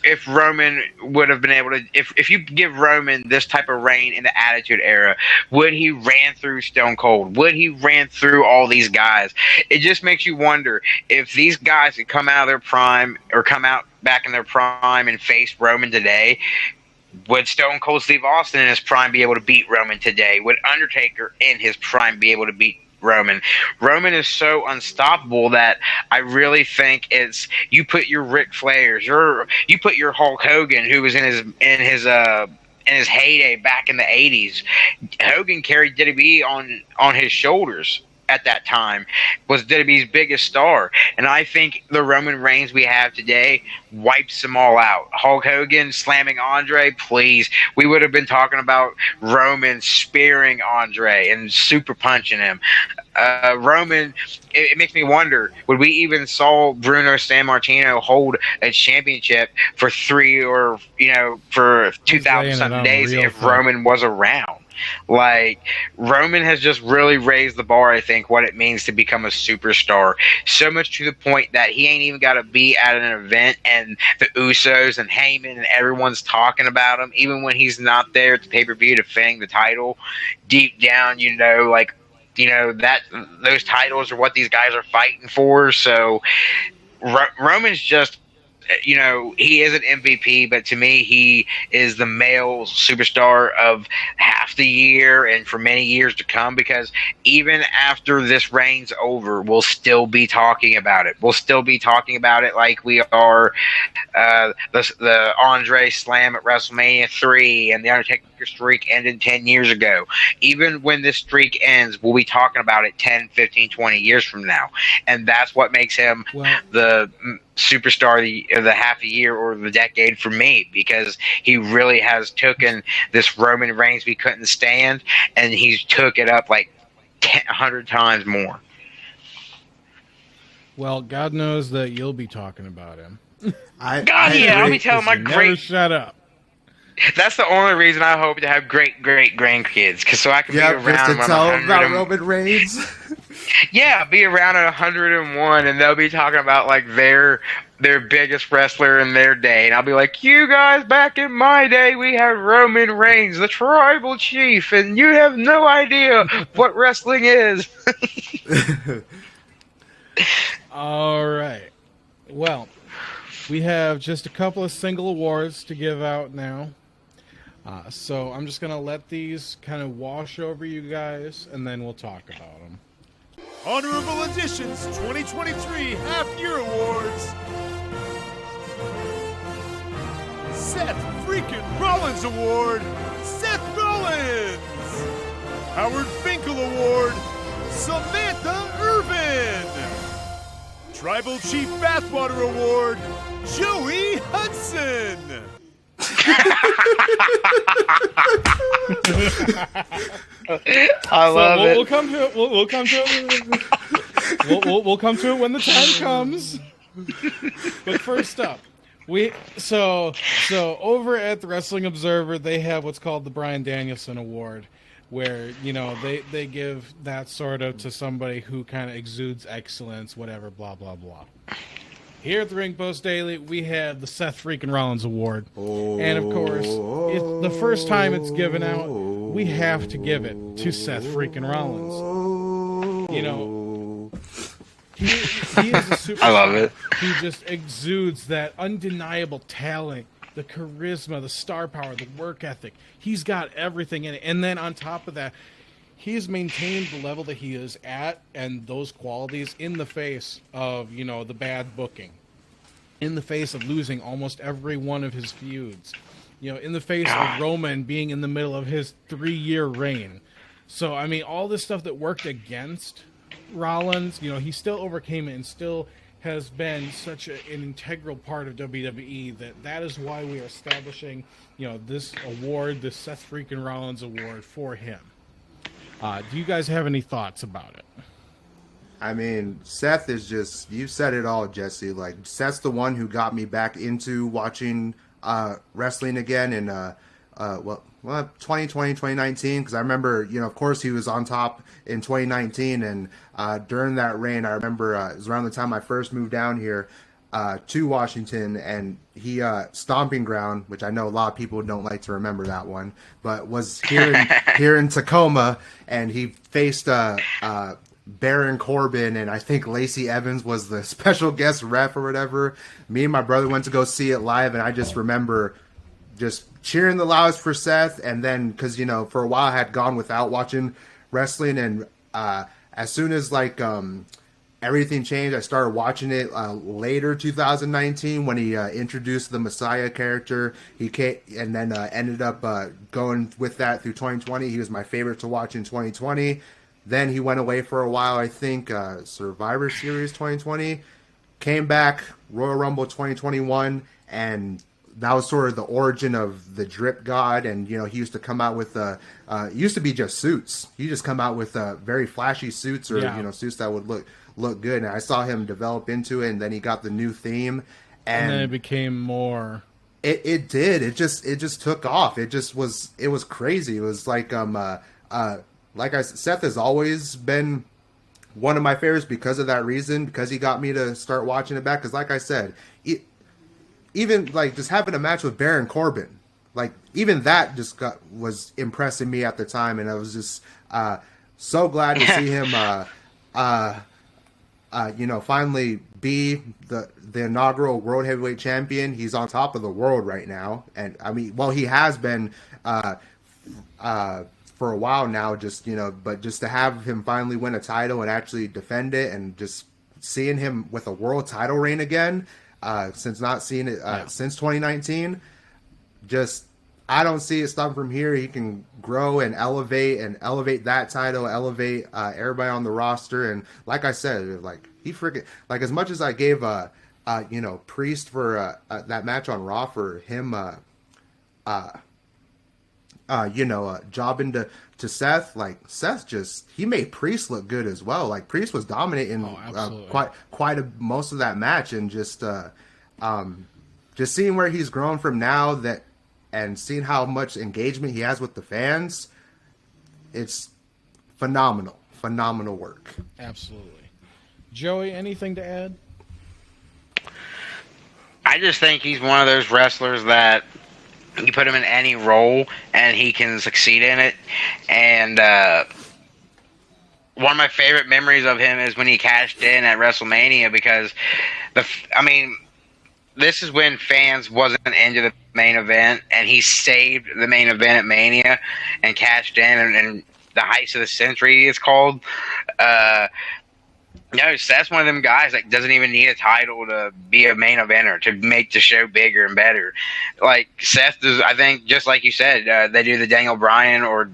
if Roman would have been able to, if you give Roman this type of reign in the Attitude Era, would he ran through Stone Cold? Would he ran through all these guys? It just makes you wonder if these guys could come out of their prime or come out back in their prime and face Roman today. Would Stone Cold Steve Austin in his prime be able to beat Roman today? Would Undertaker in his prime be able to beat Roman? Roman is so unstoppable that I really think it's you put your Ric Flairs, you put your Hulk Hogan, who was in his heyday back in the 80s. Hogan carried WWE on his shoulders at that time, was WWE's biggest star. And I think the Roman Reigns we have today wipes them all out. Hulk Hogan slamming Andre, please. We would have been talking about Roman spearing Andre and super punching him. Roman, it makes me wonder, would we even saw Bruno Sammartino hold a championship for 2,000 something days if Roman was around? Like, Roman has just really raised the bar, I think, what it means to become a superstar. So much to the point that he ain't even got to be at an event and the Usos and Heyman and everyone's talking about him. Even when he's not there at the pay-per-view defending the title, deep down, that those titles are what these guys are fighting for. So Roman's just, he is an MVP, but to me, he is the male superstar of half the year and for many years to come, because even after this reign's over, we'll still be talking about it. We'll still be talking about it like we are the Andre Slam at WrestleMania 3 and the Undertaker streak ended 10 years ago. Even when this streak ends, we'll be talking about it 10, 15, 20 years from now. And that's what makes him the superstar of the half a year or the decade for me, because he really has taken this Roman Reigns we couldn't stand, and he's took it up like 100 times more. Well, God knows that you'll be talking about him. I'll be telling my great. Never shut up. That's the only reason I hope to have great grandkids, so I can be around just to when tell I'm about Roman Reigns. Yeah, be around at 101, and they'll be talking about like their biggest wrestler in their day, and I'll be like, you guys, back in my day, we had Roman Reigns, the tribal chief, and you have no idea what wrestling is. All right. Well, we have just a couple of single awards to give out now. So I'm just going to let these kind of wash over you guys, and then we'll talk about them. Honorable Additions 2023 Half-Year Awards. Seth freaking Rollins Award, Seth Rollins. Howard Finkel Award, Samantha Irvin. Tribal Chief Bathwater Award, Joey Hudson. I love it. We'll come to it. We'll come to it. We'll come to it when the time comes. But first up, so over at the Wrestling Observer, they have what's called the Bryan Danielson Award, where they give that sort of to somebody who kind of exudes excellence, whatever, blah blah blah. Here at the Ring Post Daily, we have the Seth freaking Rollins Award. And, of course, it's the first time it's given out, we have to give it to Seth freaking Rollins. He is a superstar. I love it. He just exudes that undeniable talent, the charisma, the star power, the work ethic. He's got everything in it. And then on top of that, he's maintained the level that he is at and those qualities in the face of, the bad booking, in the face of losing almost every one of his feuds, in the face of Roman being in the middle of his 3-year reign. So, I mean, all this stuff that worked against Rollins, he still overcame it and still has been such an integral part of WWE that is why we are establishing, this award, this Seth freaking Rollins Award for him. Do you guys have any thoughts about it? I mean, Seth is just, you said it all, Jesse. Like, Seth's the one who got me back into watching wrestling again in 2020, 2019, because I remember, of course he was on top in 2019, and during that reign, I remember it was around the time I first moved down here. to Washington, and he Stomping Ground, which I know a lot of people don't like to remember that one, but was here in Tacoma, and he faced Baron Corbin, and I think Lacey Evans was the special guest ref or whatever. Me and my brother went to go see it live, and I just remember just cheering the loudest for Seth, and then because for a while I had gone without watching wrestling, and as soon as everything changed, I started watching it later 2019 when he introduced the Messiah character. He came, and then ended up going with that through 2020. He was my favorite to watch in 2020. Then he went away for a while, I think, Survivor Series 2020. Came back, Royal Rumble 2021, and that was sort of the origin of the Drip God. And, he used to come out with, used to be just suits. He just come out with very flashy suits or, suits that would look good. And I saw him develop into it, and then he got the new theme. And then it became more... It did. It just took off. It was crazy. It was like I said, Seth has always been one of my favorites because of that reason, because he got me to start watching it back. Because like I said, even just having a match with Baron Corbin, even that was impressing me at the time. And I was just so glad to see him, finally be the inaugural World Heavyweight Champion. He's on top of the world right now. And I mean, well, he has been for a while now, but just to have him finally win a title and actually defend it, and just seeing him with a world title reign again, since not seeing it since 2019, I don't see it stopping from here. He can grow and elevate that title, elevate everybody on the roster. And like I said, he freaking, as much as I gave Priest for that match on Raw for him jobbing to Seth, Seth he made Priest look good as well. Priest was dominating most of that match, and just seeing where he's grown from now, and seeing how much engagement he has with the fans, it's phenomenal work. Absolutely. Joey, anything to add? I just think he's one of those wrestlers that you put him in any role and he can succeed in it. And one of my favorite memories of him is when he cashed in at WrestleMania, because this is when fans wasn't into the main event, and he saved the main event at Mania and cashed in, and the Heist of the Century is called. Seth's one of them guys that doesn't even need a title to be a main eventer, to make the show bigger and better. Seth does, I think, just like you said, they do the Daniel Bryan or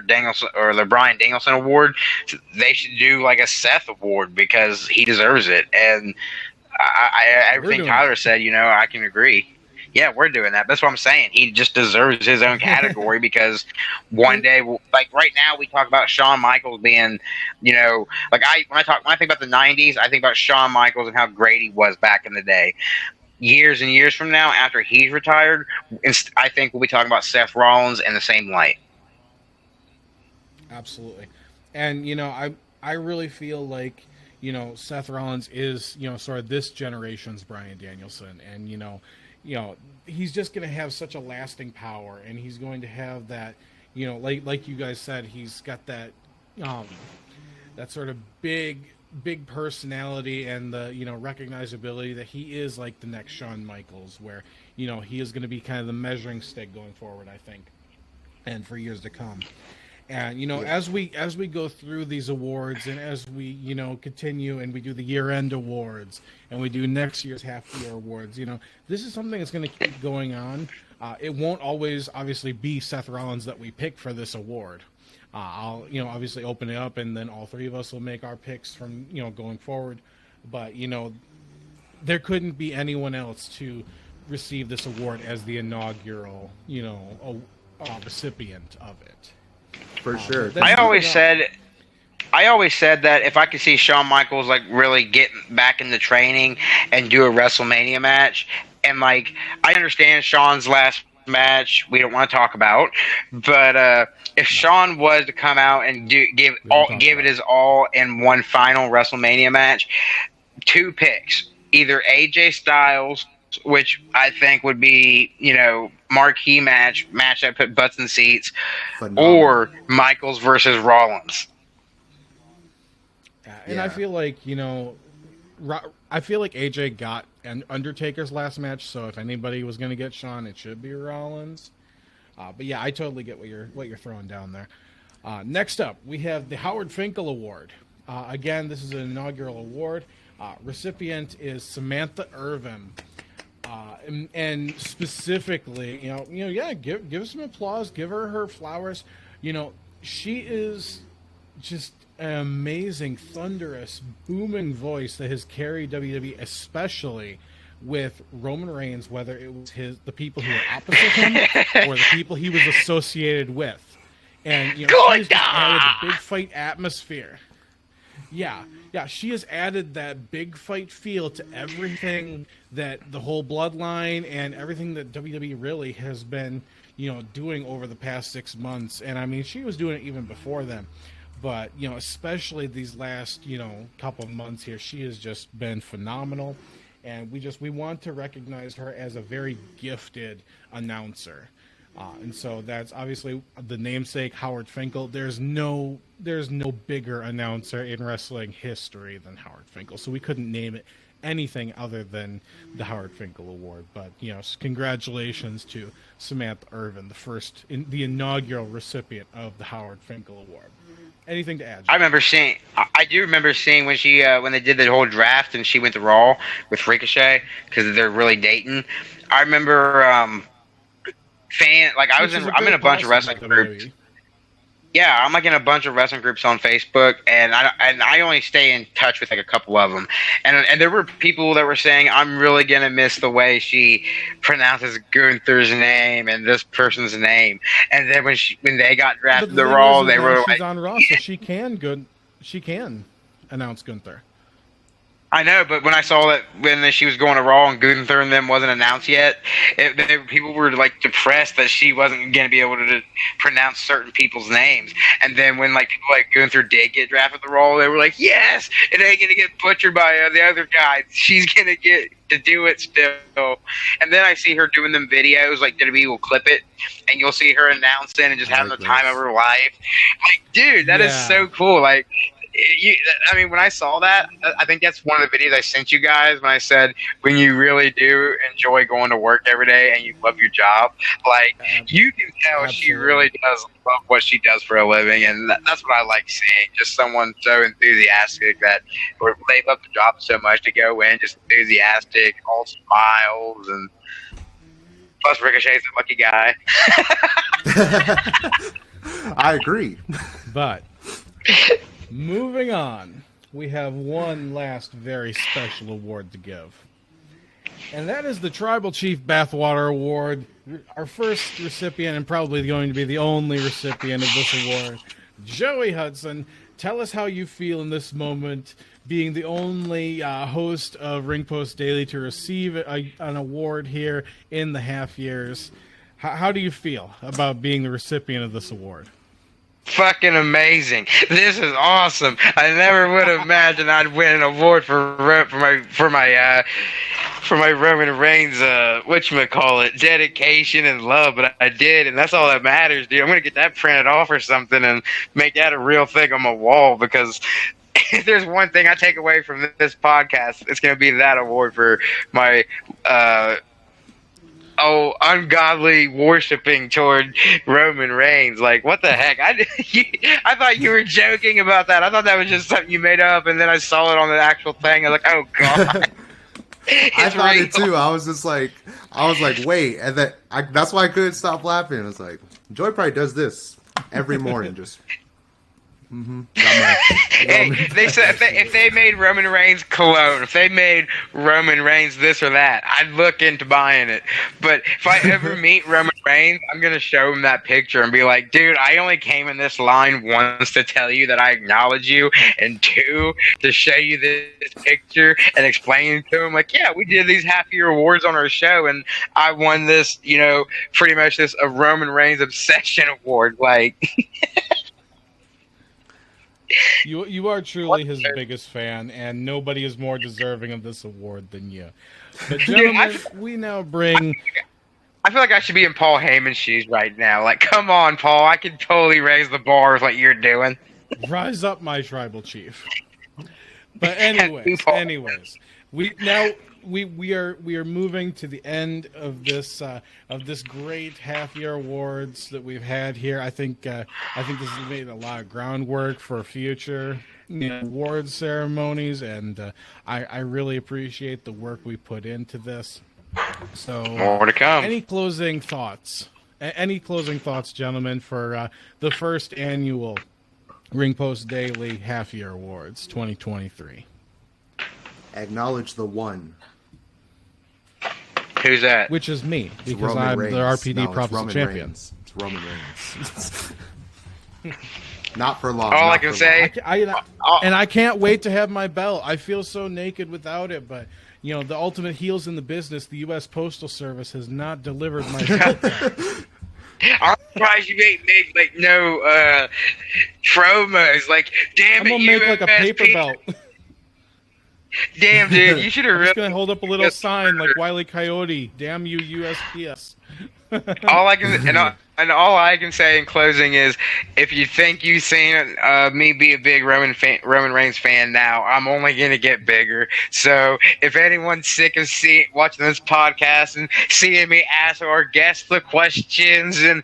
Danielson or the Bryan Danielson Award. They should do a Seth Award, because he deserves it. And everything Tyler said, I can agree. Yeah, we're doing that. That's what I'm saying. He just deserves his own category, because one day, right now, we talk about Shawn Michaels being, when I think about the '90s, I think about Shawn Michaels and how great he was back in the day. Years and years from now, after he's retired, I think we'll be talking about Seth Rollins in the same light. Absolutely, and I really feel like Seth Rollins is sort of this generation's Bryan Danielson, and he's just going to have such a lasting power, and he's going to have that, like you guys said, he's got that, that sort of big personality and the, recognizability that he is like the next Shawn Michaels, where, he is going to be kind of the measuring stick going forward, I think, and for years to come. And as we go through these awards, and as we continue and we do the year-end awards, and we do next year's half-year awards, this is something that's going to keep going on. It won't always obviously be Seth Rollins that we pick for this award. I'll obviously open it up, and then all three of us will make our picks from going forward. But there couldn't be anyone else to receive this award as the inaugural recipient of it. For sure. I always said that if I could see Shawn Michaels really get back into training and do a WrestleMania match, and I understand Shawn's last match we don't want to talk about, but if Shawn was to come out and give it his all in one final WrestleMania match, two picks. either AJ Styles, which I think would be, marquee match that put butts in seats, Phenomenal. or Michaels versus Rollins. And I feel like, I feel like AJ got Undertaker's last match, so if anybody was going to get Shawn, it should be Rollins. But yeah, I totally get what you're throwing down there. Next up, we have the Howard Finkel Award. Again, this is an inaugural award. Recipient is Samantha Irvin. And specifically, give some applause, give her flowers. She is just an amazing, thunderous, booming voice that has carried WWE, especially with Roman Reigns, whether it was the people who were opposite him or the people he was associated with. And she's just added the big fight atmosphere. Yeah, she has added that big fight feel to everything that the whole bloodline and everything that WWE really has been, doing over the past 6 months. And I mean, she was doing it even before then. But, especially these last, couple of months here, she has just been phenomenal. And we want to recognize her as a very gifted announcer. And so that's obviously the namesake, Howard Finkel. There's no bigger announcer in wrestling history than Howard Finkel. So we couldn't name it anything other than the Howard Finkel Award. But, congratulations to Samantha Irvin, the inaugural recipient of the Howard Finkel Award. Anything to add? I do remember seeing when she when they did the whole draft and she went to Raw with Ricochet because they're really dating. I remember I'm in a bunch of wrestling groups. Yeah, I'm like in a bunch of wrestling groups on Facebook, and I only stay in touch with like a couple of them. And there were people that were saying, I'm really gonna miss the way she pronounces Gunther's name and this person's name. And then when they got drafted to Raw, they were like, she's on Raw, so she can announce Gunther. I know, but when I saw that when she was going to Raw and Gunther and them wasn't announced yet, people were like depressed that she wasn't going to be able to pronounce certain people's names. And then when like people like Gunther did get drafted to Raw, they were like, yes, it ain't going to get butchered by the other guy. She's going to get to do it still. And then I see her doing them videos, like WWE will clip it, and you'll see her announcing and just having the time of her life. Like, dude, that is so cool. Like, when I saw that, I think that's one of the videos I sent you guys when I said when you really do enjoy going to work every day and you love your job, like you can tell she really does love what she does for a living, and that's what I like seeing. Just someone so enthusiastic that they love the job so much to go in, just enthusiastic, all smiles, and plus Ricochet's a lucky guy. I agree. But moving on, we have one last very special award to give. And that is the Tribal Chief Bathwater Award. Our first recipient, and probably going to be the only recipient of this award, Joey Hudson. Tell us how you feel in this moment, being the only host of Ring Post Daily to receive an award here in the half years. How do you feel about being the recipient of this award? Fucking amazing! This is awesome. I never would have imagined I'd win an award for my Roman Reigns whatchamacallit, dedication and love, but I did, and that's all that matters, dude. I'm gonna get that printed off or something and make that a real thing on my wall, because if there's one thing I take away from this podcast, it's gonna be that award for my ungodly worshiping toward Roman Reigns. Like, what the heck? I thought you were joking about that. I thought that was just something you made up, and then I saw it on the actual thing. I was like, oh god. I thought it too. I was like, wait, and that's why I couldn't stop laughing. I was like, Joy probably does this every morning, just. Hey, they said if they made Roman Reigns cologne, if they made Roman Reigns this or that, I'd look into buying it. But if I ever meet Roman Reigns, I'm gonna show him that picture and be like, dude, I only came in this line once to tell you that I acknowledge you, and two, to show you this picture and explain to him, like, yeah, we did these half-year awards on our show, and I won this, pretty much this a Roman Reigns obsession award, like. You are truly his biggest fan, and nobody is more deserving of this award than you. But gentlemen, we now bring. I feel like I should be in Paul Heyman's shoes right now. Like, come on, Paul, I can totally raise the bar with what you're doing. Rise up, my tribal chief. But anyways, we are moving to the end of this great half year awards that we've had here. I think this has made a lot of groundwork for future awards ceremonies, and I really appreciate the work we put into this. So more to come. Any closing thoughts? Any closing thoughts, gentlemen, for the first annual Ring Post Daily Half Year Awards 2023? Acknowledge the one. Who's that? Which is me, because Roman I'm Reigns. the RPD No, it's Prophecy Roman Champion. Reigns. It's Roman Reigns. Not for long. All not I can for say, And I can't wait to have my belt. I feel so naked without it, but the ultimate heels in the business, the U.S. Postal Service, has not delivered my belt. I'm surprised you ain't made like no promos. Like, damn I'm it, gonna make like a paper belt. Damn, dude, you should have I'm just really. gonna hold up a little sign like Wile E. Coyote. Damn you, USPS. All I can say in closing is, if you think you've seen me be a big Roman Reigns fan now, I'm only gonna get bigger. So if anyone's sick of watching this podcast and seeing me ask our guests the questions and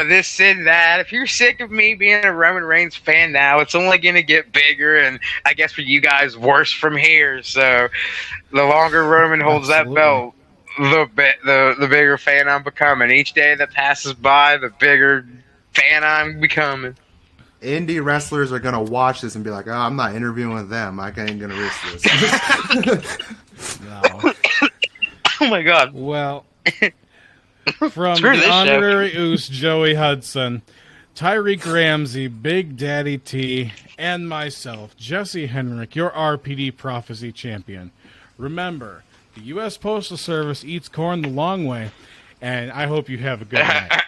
this and that, if you're sick of me being a Roman Reigns fan now, it's only gonna get bigger, and I guess for you guys, worse from here. So the longer Roman holds that belt, the bigger fan I'm becoming. Each day that passes by, the bigger fan I'm becoming. Indie wrestlers are gonna watch this and be like, "Oh, I'm not interviewing with them. I ain't gonna risk this." No. Oh my god. Well, from the honorary Oos, Joey Hudson, Tyreek Ramsey, Big Daddy T, and myself, Jesse Henrik, your RPD Prophecy Champion. Remember, the U.S. Postal Service eats corn the long way, and I hope you have a good night.